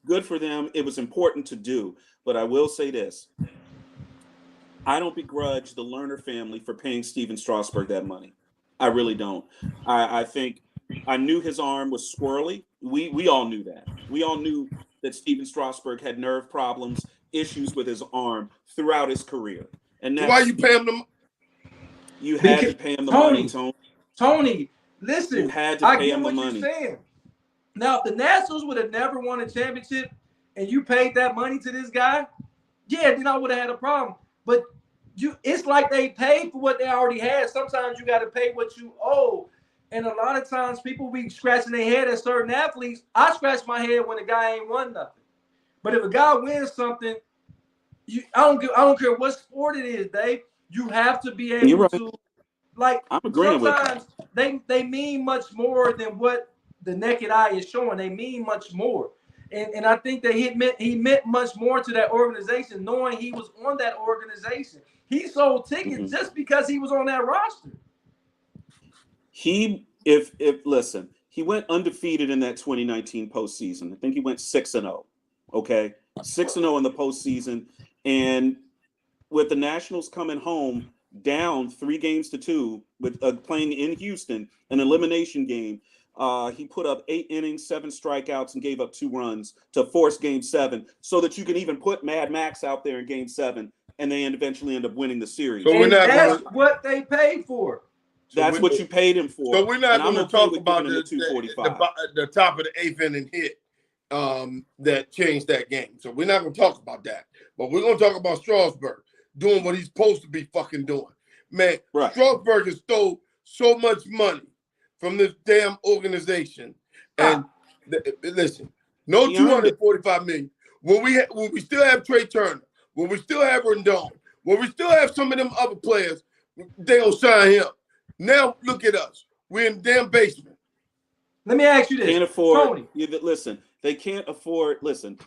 good for them. It was important to do. But I will say this. I don't begrudge the Lerner family for paying Steven Strasburg that money. I really don't. I think I knew his arm was squirrely. We all knew that. We all knew that Steven Strasburg had nerve problems, issues with his arm throughout his career. And that's, why you pay him the? You had to pay him the money, Tony. Tony, listen. You had to pay him the money. You're saying. Now, if the Nationals would have never won a championship and you paid that money to this guy, then I would have had a problem. But it's like they paid for what they already had. Sometimes you got to pay what you owe. And a lot of times people be scratching their head at certain athletes. I scratch my head when a guy ain't won nothing. But if a guy wins something, I don't care what sport it is, Dave. You have to be able to, I'm agreeing sometimes with they mean much more than what the naked eye is showing. They mean much more. And I think that he meant much more to that organization, knowing he was on that organization. He sold tickets just because he was on that roster. Listen, he went undefeated in that 2019 postseason. I think he went 6-0. Okay, 6-0 in the postseason, and with the Nationals coming home down 3-2 with playing in Houston, an elimination game, he put up 8 innings, 7 strikeouts, and gave up 2 runs to force Game 7, so that you can even put Mad Max out there in Game 7, and they eventually end up winning the series. So that's what they paid for. That's what you paid him for. So we're not going to talk about the top of the 8th inning hit that changed that game. So we're not going to talk about that. But we're going to talk about Strasburg doing what he's supposed to be fucking doing. Man, Strasburg has stole so much money from this damn organization. And listen, no $245 million. When we still have Trey Turner, when we still have Rendon, when we still have some of them other players, they'll sign him. Now look at us. We're in the damn basement. Let me ask you this. Can't afford. Tony. Listen, they can't afford. Listen,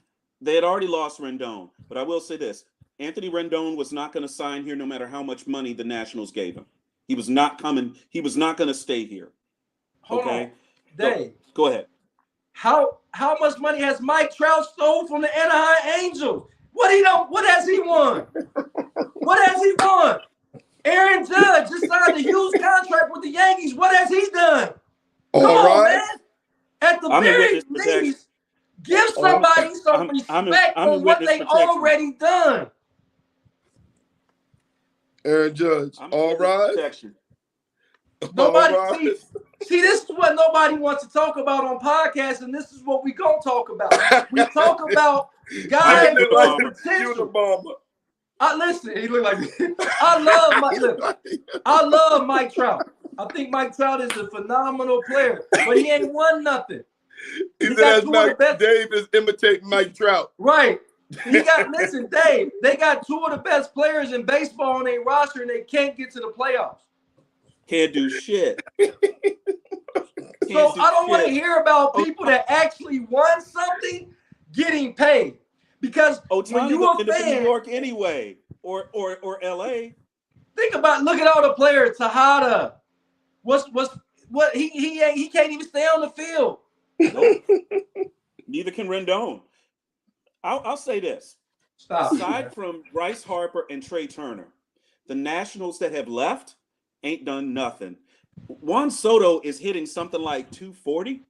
they had already lost Rendon, but I will say this: Anthony Rendon was not going to sign here, no matter how much money the Nationals gave him. He was not coming. He was not going to stay here. Hold on. Dave. Go ahead. How much money has Mike Trout stole from the Anaheim Angels? What has he won? What has he won? Aaron Judge just signed a huge contract with the Yankees. What has he done? Come on, man. At the very least, Give somebody some respect I'm on what they already done. Aaron Judge, all rise. Nobody see, this is what nobody wants to talk about on podcasts, and this is what we gonna talk about. We talk about guys with potential. Listen, he look like I love Mike Trout. I think Mike Trout is a phenomenal player, but he ain't won nothing. He said Dave is imitating Mike Trout. Right. Listen, Dave, they got two of the best players in baseball on their roster, and they can't get to the playoffs. Can't do shit. So I don't want to hear about people that actually won something getting paid. Because when you a fan, New York anyway, or LA. Think about, look at all the players. Tejada, he can't even stay on the field. Nope. Neither can Rendon. I'll say this. Aside from Bryce Harper and Trey Turner, the Nationals that have left ain't done nothing. Juan Soto is hitting something like 240.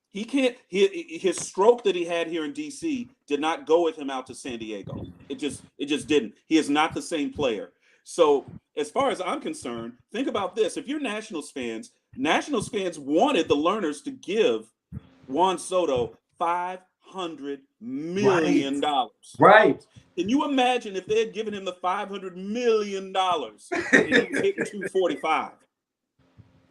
He can't. His stroke that he had here in DC did not go with him out to San Diego. It just didn't. He is not the same player. So as far as I'm concerned, think about this. If you're Nationals fans wanted the Lerners to give Juan Soto $500 million. Right. Can you imagine if they had given him the $500 million and he was hitting 245?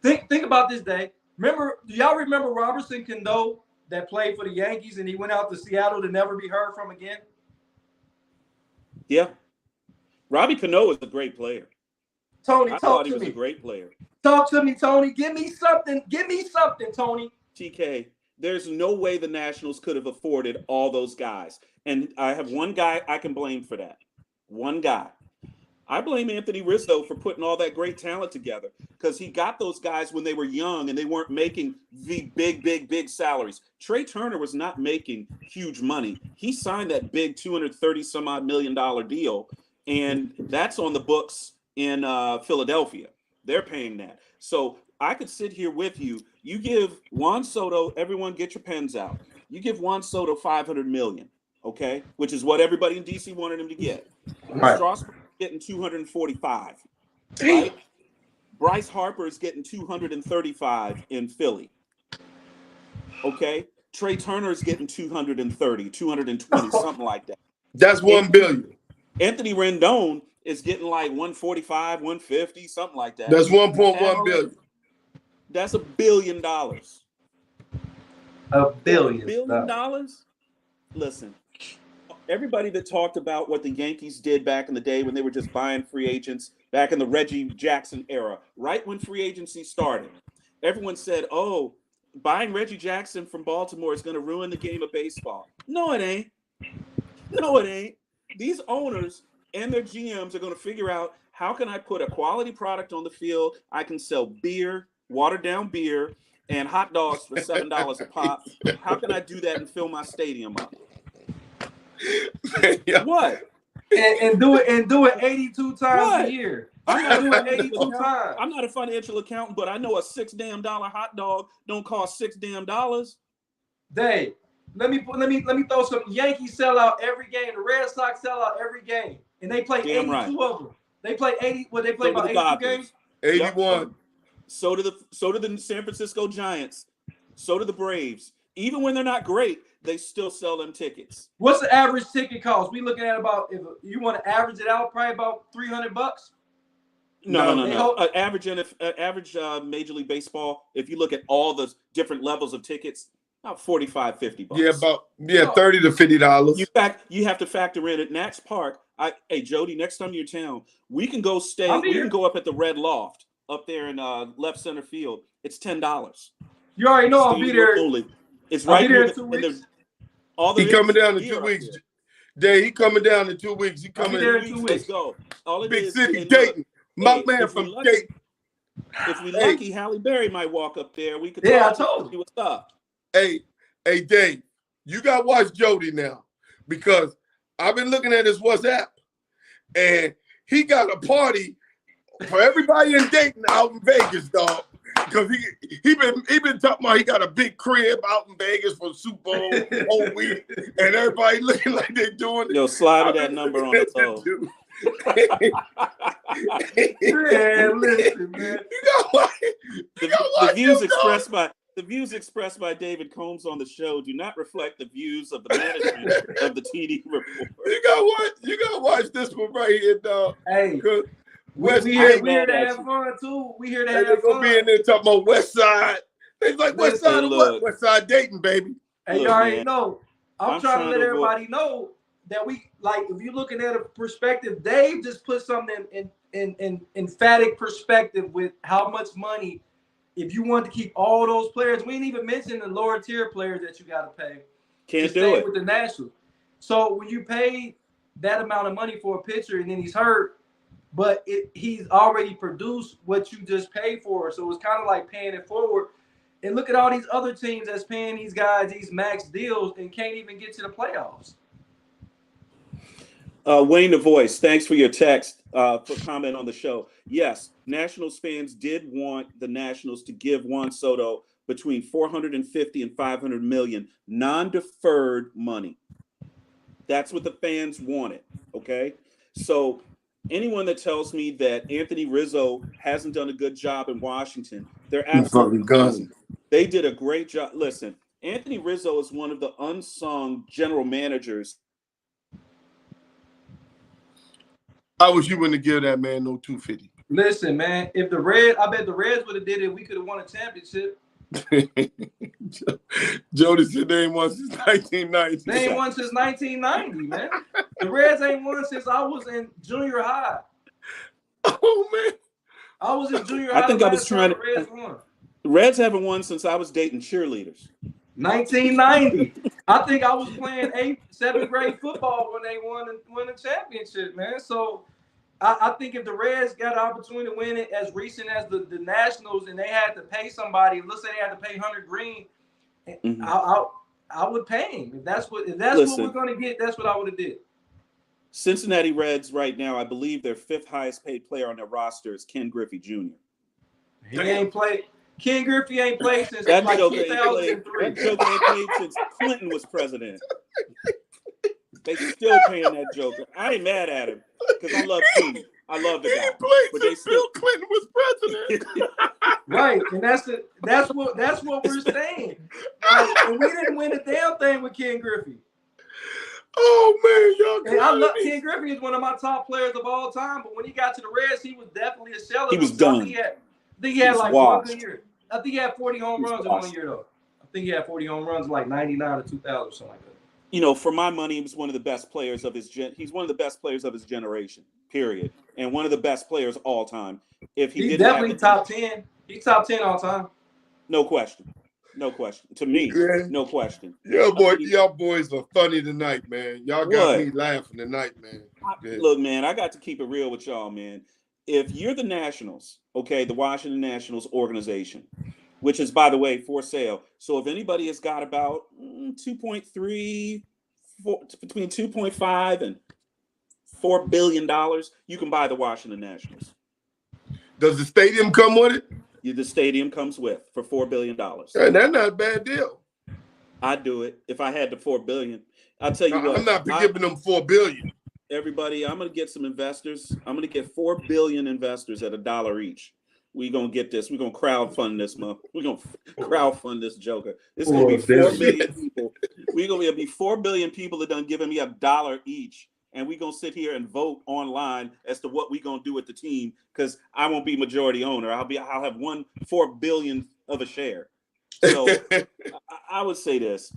Think about this, Dave. Do y'all remember Robertson Cano that played for the Yankees and he went out to Seattle to never be heard from again? Yeah. Robbie Cano is a great player. Tony, I talk thought he to was me. a great player. Talk to me, Tony. Give me something. Give me something, Tony. TK, there's no way the Nationals could have afforded all those guys. And I have one guy I can blame for that. One guy. I blame Anthony Rizzo for putting all that great talent together because he got those guys when they were young and they weren't making the big salaries. Trey Turner was not making huge money. He signed that big $230-some-odd million deal, and that's on the books in Philadelphia. They're paying that. So I could sit here with you. You give Juan Soto, everyone get your pens out. You give Juan Soto $500 million, okay, which is what everybody in DC wanted him to get. Right. Strasburg getting 245, right? Bryce Harper is getting 235 in Philly. Okay, Trey Turner is getting 230, 220, something like that. That's $1 billion. Anthony Rendon is getting like 145, 150, something like that. That's $1.1 billion. That's $1 billion. $1 billion. $1 billion? Listen. Everybody that talked about what the Yankees did back in the day when they were just buying free agents back in the Reggie Jackson era, right when free agency started, everyone said, oh, buying Reggie Jackson from Baltimore is going to ruin the game of baseball. No, it ain't. No, it ain't. These owners and their GMs are going to figure out, how can I put a quality product on the field? I can sell beer, watered down beer, and hot dogs for $7 a pop. How can I do that and fill my stadium up? Yeah. What? And do it 82 times a year. I'm not doing 82 times. I'm not a financial accountant, but I know a $6 hot dog don't cost $6. Dave, let me throw some. Yankees sell out every game. The Red Sox sell out every game, and they play 82 of them. They play 80. What they play about 82 games? 81. Yep. So do the San Francisco Giants. So do the Braves. Even when they're not great, they still sell them tickets. What's the average ticket cost? We looking at about, if you want to average it out, probably about $300. No. Average Major League Baseball, if you look at all the different levels of tickets, about $45, $50. Yeah, $30 to $50. You have to factor in at Nats Park. Hey Jody, next time you're in town, we can go stay. We can go up at the Red Loft up there in left center field. It's $10. You already know I'll be there. It's right there here. in 2 weeks. He coming down in 2 weeks. Dave, he coming down in 2 weeks. He coming there in 2 weeks. Let's go. Big city, Dayton. My man from Dayton. If we lucky, Halle Berry might walk up there. We could I told you what's up. Hey, Dave, you got to watch Jody now because I've been looking at his WhatsApp and he got a party for everybody in Dayton out in Vegas, dog. Because he been talking about he got a big crib out in Vegas for the Super Bowl whole week, and everybody looking like they doing it. Yo, slide me that number on the low. Man, listen, man. The views expressed by David Combs on the show do not reflect the views of the management of the TD Report. You gotta watch this one right here, dog. Hey, we here to have fun too. We here to have fun. They're gonna be in there talking about West Side. They like West Side of what? West Side Dayton, baby. Hey, you already know. I'm trying to let everybody know that we like. If you're looking at a perspective, Dave just put something in emphatic perspective with how much money. If you want to keep all those players, we ain't even mention the lower tier players that you got to pay. Can't do it with the Nationals. So when you pay that amount of money for a pitcher and then he's hurt, but he's already produced what you just paid for, so it's kind of like paying it forward. And look at all these other teams that's paying these guys these max deals and can't even get to the playoffs. Wayne the Voice, thanks for your text for comment on the show. Yes, Nationals fans did want the Nationals to give Juan Soto between $450 and $500 million non-deferred money. That's what the fans wanted. Okay, so anyone that tells me that Anthony Rizzo hasn't done a good job in Washington, they're absolutely crazy. They did a great job. Listen, Anthony Rizzo is one of the unsung general managers. I wish you wouldn't give that man no $250. Listen, man, I bet the Reds would have did it. We could have won a championship. Jody said they ain't won since 1990. They ain't won since 1990, man. The Reds ain't won since I was in junior high. Oh man, I was in junior high. I think I was trying to. Reds won. The Reds haven't won since I was dating cheerleaders. 1990. I think I was playing 7th grade football when they won the championship, man. So I think if the Reds got an opportunity to win it as recent as the Nationals and they had to pay somebody, let's say they had to pay Hunter Green, I would pay him. If that's what we're gonna get, that's what I would have did. Cincinnati Reds right now, I believe their 5th highest paid player on their roster is Ken Griffey Jr. He ain't played. Ken Griffey ain't played since that like joker 2003. That joker ain't played since Clinton was president. They still paying that joker. I ain't mad at him because I love King. I love the guy. But they still Bill Clinton was president. Right, and that's what we're saying. And we didn't win a damn thing with Ken Griffey. Oh man, y'all! And I love Ken Griffey is one of my top players of all time. But when he got to the Reds, he was definitely a shell of himself. He was done. I think he had like washed. 1 good year. I think he had 40 home runs in 1 year though. I think he had 40 home runs like 99 to 2000 or something like that. You know, for my money, he was one of the best players of his he's one of the best players of his generation, period. And one of the best players all time. If he's definitely top 10. He's top 10 all time. No question. No question. To me, no question. Y'all boys are funny tonight, man. Y'all got me laughing tonight, man. Look, man, I got to keep it real with y'all, man. If you're the Nationals, okay, the Washington Nationals organization, which is, by the way, for sale. So if anybody has got about 2.3, between 2.5 and $4 billion, you can buy the Washington Nationals. Does the stadium come with it? The stadium comes with for $4 billion. And that's not a bad deal. I'd do it if I had the $4 billion. I'll tell you what. I'm not giving them $4 billion. Everybody, I'm going to get some investors. I'm going to get 4 billion investors at $1 each. We're going to get this. We're going to crowdfund this month. We're going to crowdfund this joker. This is going to be 4 billion people. We're going to be 4 billion people that done giving me $1 each. And we're going to sit here and vote online as to what we're going to do with the team because I won't be majority owner. I'll have 4 billion of a share. So I would say this.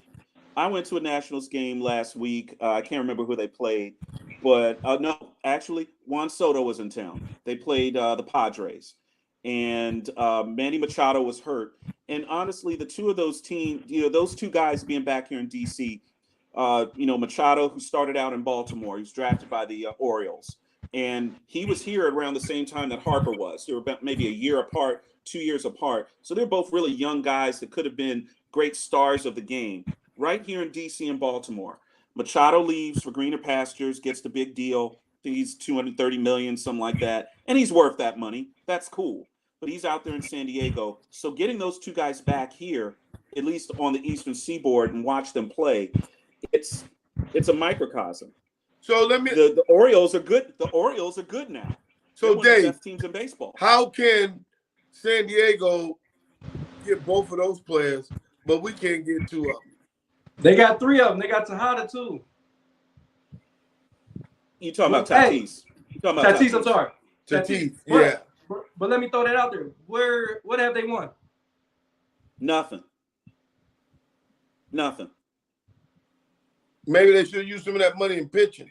I went to a Nationals game last week. I can't remember who they played. But no, actually, Juan Soto was in town. They played the Padres. And Manny Machado was hurt. And honestly, the two of those teams, those two guys being back here in D.C., Machado, who started out in Baltimore, he was drafted by the Orioles. And he was here around the same time that Harper was. They were about maybe a year apart, 2 years apart. So they're both really young guys that could have been great stars of the game. Right here in D.C. and Baltimore. Machado leaves for greener pastures, gets the big deal. I think he's $230 million, something like that. And he's worth that money. That's cool. but he's out there in San Diego. So getting those two guys back here, at least on the Eastern Seaboard, and watch them play, it's a microcosm. So let me. The Orioles are good. The Orioles are good now. So They're one of the Dave, best teams in baseball. how can San Diego get both of those players, but we can't get two of them? They got 3 of them. They got Tejada too. You talking about Hey, Tatis? You talking about Tatis, I'm sorry. Tatis, But- yeah. But let me throw that out there. What have they won? Nothing. Maybe they should use some of that money in pitching.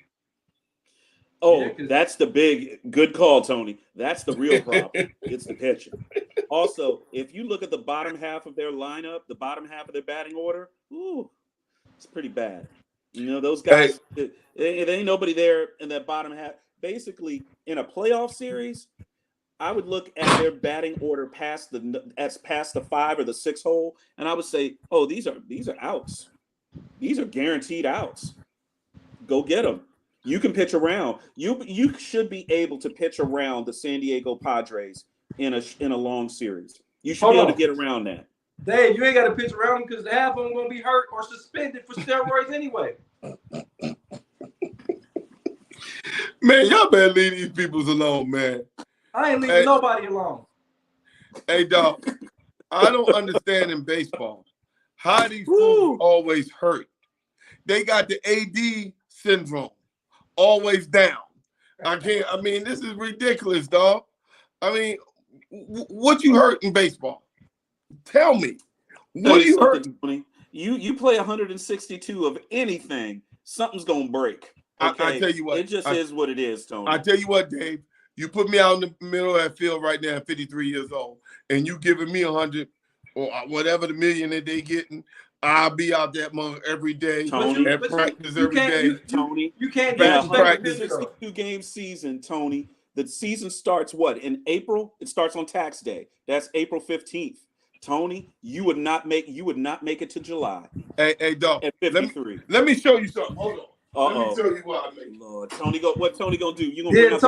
Oh, Yeah, 'cause- that's the good call, Tony. That's the real problem. It's the pitching. Also, if you look at the bottom half of their lineup, the bottom half of their batting order, it's pretty bad. You know, those guys, there ain't nobody there in that bottom half. Basically, in a playoff series, I would look at their batting order past the 5 or the 6 hole, and I would say, oh, these are outs. These are guaranteed outs. Go get them. You can pitch around. You should be able to pitch around the San Diego Padres in a long series. You should be able to get around that. Dave, you ain't got to pitch around them because half of them going to be hurt or suspended for steroids anyway. Man, y'all better leave these peoples alone, man. I ain't leaving nobody alone. Hey, dog, I don't understand in baseball how these fools always hurt. They got the AD syndrome, always down. I mean, this is ridiculous, dog. I mean, what you hurt in baseball? Tell me. What do you hurt? You play 162 of anything, something's going to break. Okay? I tell you what. It just is what it is, Tony. I tell you what, Dave. You put me out in the middle of that field right now at 53 years old, and you giving me 100 or whatever the million that they getting, I'll be out that month every day, Tony, at practice every day. Tony, you can't Back disrespect practice. the pitcher. 62-game season, Tony. The season starts what? In April? It starts on tax day. That's April 15th. Tony, you would not make it to July. Hey, dog. At 53. Let me show you something. Hold on. Let me show you what I mean. Lord, what Tony gonna do? You gonna bring out the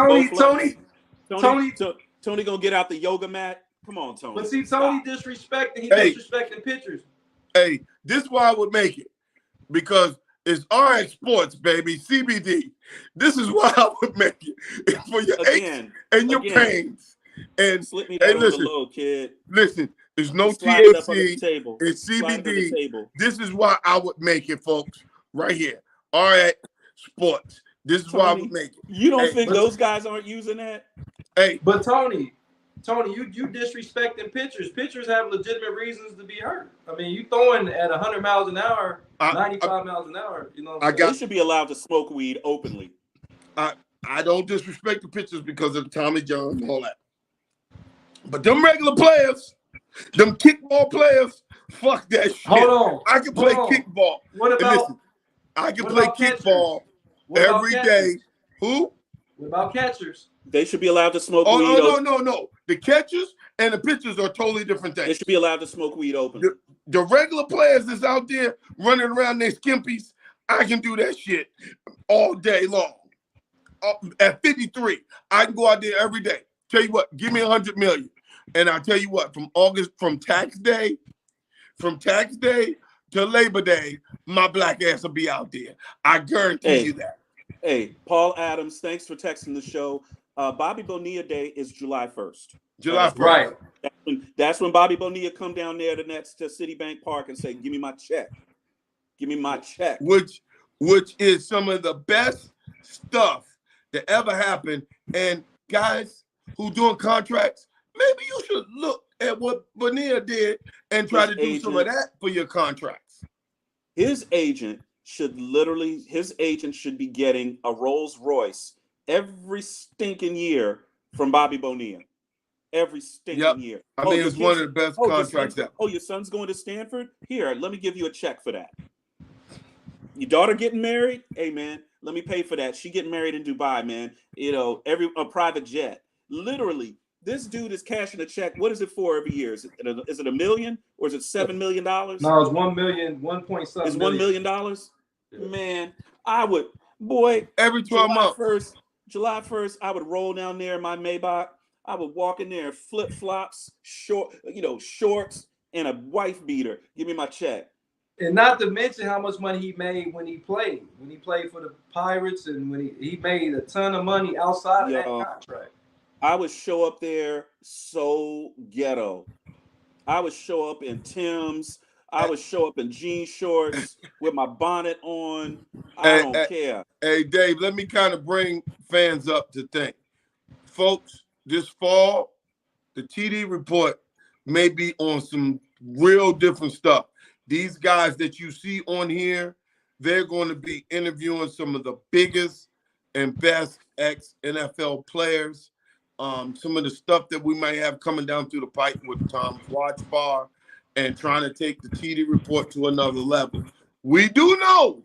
Tony gonna get out the yoga mat? Come on, Tony. But see, Tony disrespecting pitchers. Hey, this is why I would make it. Because it's RX Sports, baby, CBD. This is why I would make it. It's for your aches and your pains. And slip me down on the low, kid. Listen, there's no THC. It's CBD. This is why I would make it, folks. Right here. RX Sports. This is why I would make it. You don't think those guys aren't using that? Hey, but Tony, you disrespecting pitchers. Pitchers have legitimate reasons to be hurt. I mean, you throwing at 100 miles an hour, 95 miles an hour. You know, they should be allowed to smoke weed openly. I don't disrespect the pitchers because of Tommy John and all that. But them regular players, them kickball players, fuck that shit. Hold on. I can play kickball. What about? Listen, I can play kickball every day. Who? What about catchers? They should be allowed to smoke weed. No. The catchers and the pitchers are totally different things. They should be allowed to smoke weed openly. The regular players that's out there running around their skimpies, I can do that shit all day long. At 53, I can go out there every day. Tell you what, give me 100 million. And I'll tell you what, from tax day to Labor Day, my black ass will be out there. I guarantee you that. Hey, Paul Adams, thanks for texting the show. Bobby Bonilla Day is July 1st. July 1st. Right. That's when Bobby Bonilla come down there to Citibank Park and say, give me my check. Give me my check. Which is some of the best stuff that ever happened. And guys who doing contracts, maybe you should look at what Bonilla did and try to do some of that for your contracts. His agent should be getting a Rolls Royce every stinking year from Bobby Bonilla. Every stinking year. I mean, it's one of the best contracts ever. Oh, your son's going to Stanford? Here, let me give you a check for that. Your daughter getting married? Hey, man, let me pay for that. She getting married in Dubai, man. You know, a private jet. Literally, this dude is cashing a check. What is it for every year? Is it $1 million or is it $7 million? No, it's $1 million, 1.7. It's $1 million. Yeah. Man, I would, boy. Every 12 months. July 1st, I would roll down there in my Maybach. I would walk in there in flip flops, shorts, and a wife beater. Give me my check. And not to mention how much money he made when he played. When he played for the Pirates, and when he made a ton of money outside of that contract. I would show up there so ghetto. I would show up in Tim's. I would show up in jean shorts with my bonnet on. I don't care. Hey, Dave, let me kind of bring fans up to think. Folks, this fall, the TD report may be on some real different stuff. These guys that you see on here, they're going to be interviewing some of the biggest and best ex-NFL players. Some of the stuff that we might have coming down through the pipe with Tom's Watch Bar and trying to take the TD report to another level. We do know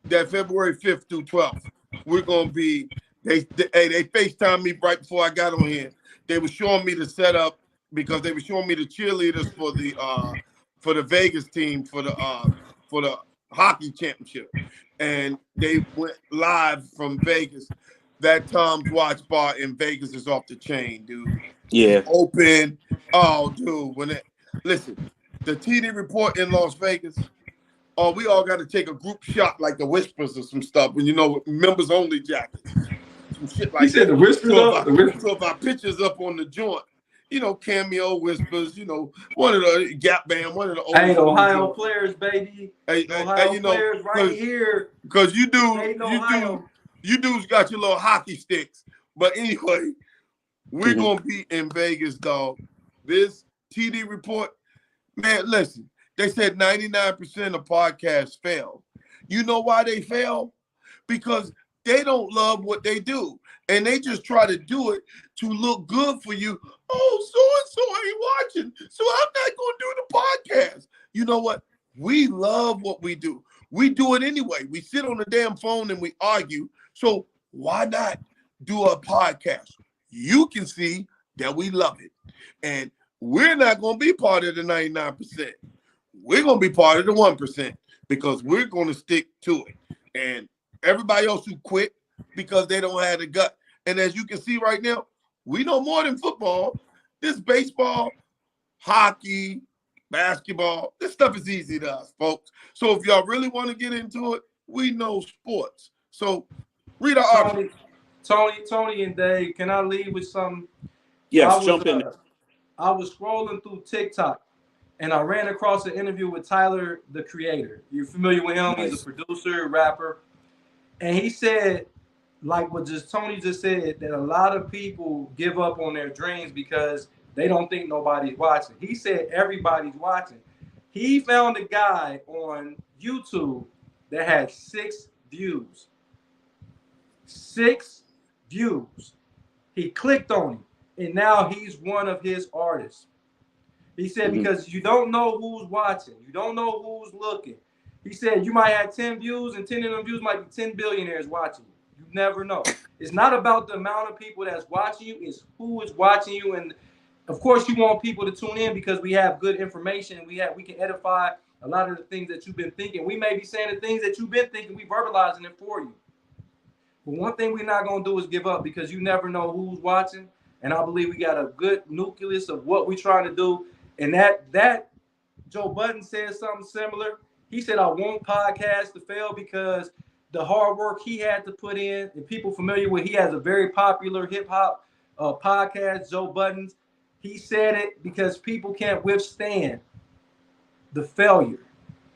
that February 5th through 12th, we're going to be, they FaceTimed me right before I got on here. They were showing me the setup because they were showing me the cheerleaders for the Vegas team for the hockey championship. And they went live from Vegas. That Tom's Watch Bar in Vegas is off the chain, dude. Yeah. Open. Oh, dude. Listen, the TD report in Las Vegas, we all got to take a group shot like the Whispers or some stuff, when members only jackets. Some shit like that. The Whispers So if our pictures up on the joint, Cameo Whispers, one of the Gap Band, one of the old Ohio players, baby. Ohio players right here. Because you dudes got your little hockey sticks. But anyway, we're going to be in Vegas, dog. This TD report, man, listen, they said 99% of podcasts fail. You know why they fail? Because they don't love what they do. And they just try to do it to look good for you. Oh, so-and-so ain't watching, so I'm not going to do the podcast. You know what? We love what we do. We do it anyway. We sit on the damn phone and we argue. So why not do a podcast? You can see that we love it. And we're not going to be part of the 99%. We're going to be part of the 1% because we're going to stick to it. And everybody else who quit because they don't have the gut. And as you can see right now, we know more than football. This baseball, hockey, basketball, this stuff is easy to us, folks. So if y'all really want to get into it, we know sports. So read our article. Tony and Dave, can I leave with something? Yes, jump in. I was scrolling through TikTok and I ran across an interview with Tyler, the Creator. You familiar with him? Nice. He's a producer, rapper. And he said, like what Tony just said, that a lot of people give up on their dreams because they don't think nobody's watching. He said everybody's watching. He found a guy on YouTube that had 6 views. 6 views. He clicked on him, and now he's one of his artists. He said, because you don't know who's watching. You don't know who's looking. He said you might have 10 views, and 10 of them views might be 10 billionaires watching you. You never know. It's not about the amount of people that's watching you. It's who is watching you. And, of course, you want people to tune in because we have good information. We can edify a lot of the things that you've been thinking. We may be saying the things that you've been thinking. We verbalizing it for you. But one thing we're not going to do is give up because you never know who's watching. And I believe we got a good nucleus of what we're trying to do. And that Joe Budden said something similar. He said, I want podcasts to fail because the hard work he had to put in, and people familiar with, he has a very popular hip hop podcast, Joe Budden's. He said it because people can't withstand the failure.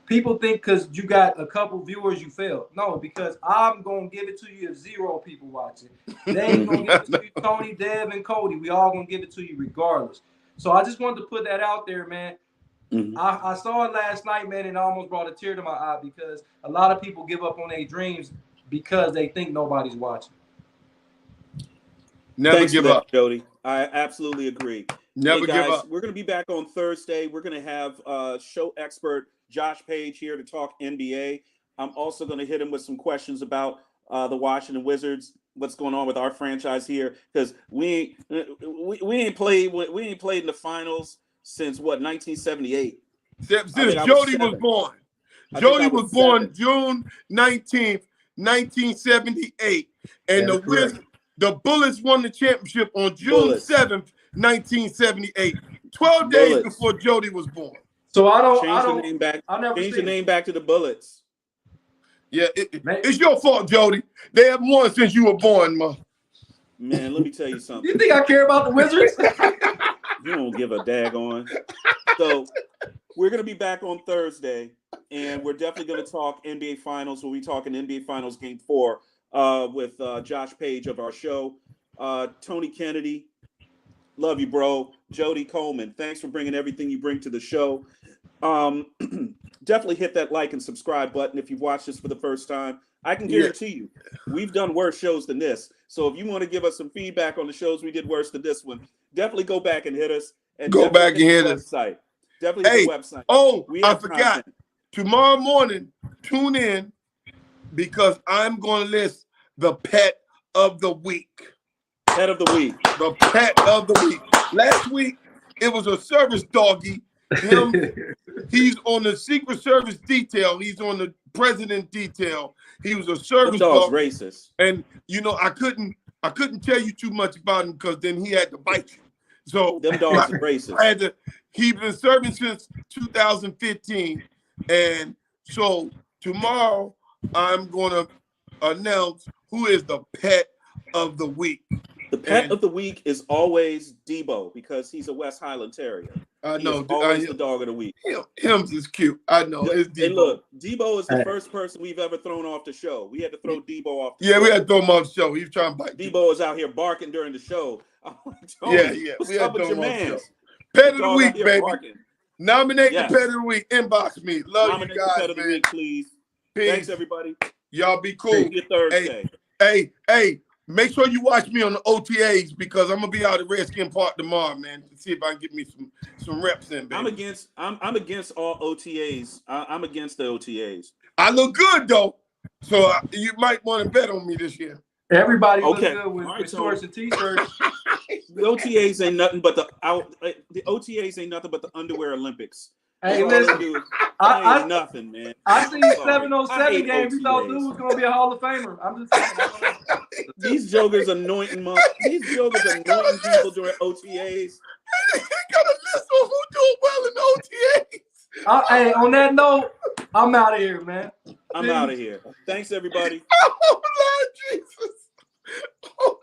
People think because you got a couple viewers, you failed. No, because I'm going to give it to you if 0 people watching. They ain't going to give it to you, Tony, Dev, and Cody. We all going to give it to you regardless. So I just wanted to put that out there, man. I saw it last night, man, and it almost brought a tear to my eye because a lot of people give up on their dreams because they think nobody's watching. Never give up, Jody. I absolutely agree. Never guys, give up. We're going to be back on Thursday. We're going to have show expert Josh Page here to talk NBA. I'm also going to hit him with some questions about the Washington Wizards, what's going on with our franchise here, because we ain't played in the finals since 1978. Since Jody was born. Jody was born June 19th, 1978, and The Bullets won the championship on June Bullets. 7th, 1978. 12 days Bullets. before Jody was born. So I Change the don't. name back. I never Change the seen name back to the Bullets. Yeah, it's your fault, Jody. They have won since you were born, man. Man, let me tell you something. You think I care about the Wizards? You don't give a daggone. So we're gonna be back on Thursday, and we're definitely gonna talk NBA Finals. We'll be talking NBA Finals Game 4 with Josh Page of our show. Tony Kennedy, love you, bro. Jody Coleman, thanks for bringing everything you bring to the show. Definitely hit that like and subscribe button if you've watched this for the first time. I can guarantee you, we've done worse shows than this. So if you want to give us some feedback on the shows we did worse than this one, definitely go back and hit us. And Go back and hit us. us. Definitely hit the website. Oh, We I have forgot. content. Tomorrow morning, tune in because I'm going to list the pet of the week. Pet of the week. The pet of the week. Last week, it was a service doggy. He's on the Secret Service detail. He's on the president detail. He was a service dog's dog. racist. And you know, I couldn't tell you too much about him because then he had to bite you. So them dogs are racist. I had to. He's been serving since 2015, and so tomorrow I'm going to announce who is the pet of the week. The pet of the week is always Debo because he's a West Highland Terrier. I know. Always the dog of the week. Him's is cute. I know. It's Debo. Hey, look, Debo is the first person we've ever thrown off the show. We had to throw Debo off the show. Yeah, we had to throw him off the show. He was trying to bite Debo is out here barking during the show. I'm like, yeah. What's We had up to with throw your him off the show. mans? Pet of the week, baby. Barking. Nominate Yes. the pet of the week. Inbox me. Love Nominate you guys, the pet of the man. week, please. Peace. Thanks, everybody. Y'all be cool. See you Thursday. Hey, make sure you watch me on the OTAs because I'm gonna be out at Redskin Park tomorrow, man, to see if I can get me some reps in, baby. I'm against all OTAs. I'm against the OTAs. I look good though, so you might want to bet on me this year. Everybody looks Okay. good with, All right, with shorts and t-shirts. The OTAs ain't nothing but the OTAs ain't nothing but the underwear Olympics. Hey, That's all listen, they do. I- Ain't nothing, man. I seen I'm sorry. 707 I hate game. We thought OTAs. dude was gonna be a Hall of Famer. I'm just saying. These jokers anointing people during OTAs. You got a list of who doing well in the OTAs. Hey, on that note, I'm out of here, man. I'm out of here. Thanks, everybody. Oh, Lord Jesus. Oh,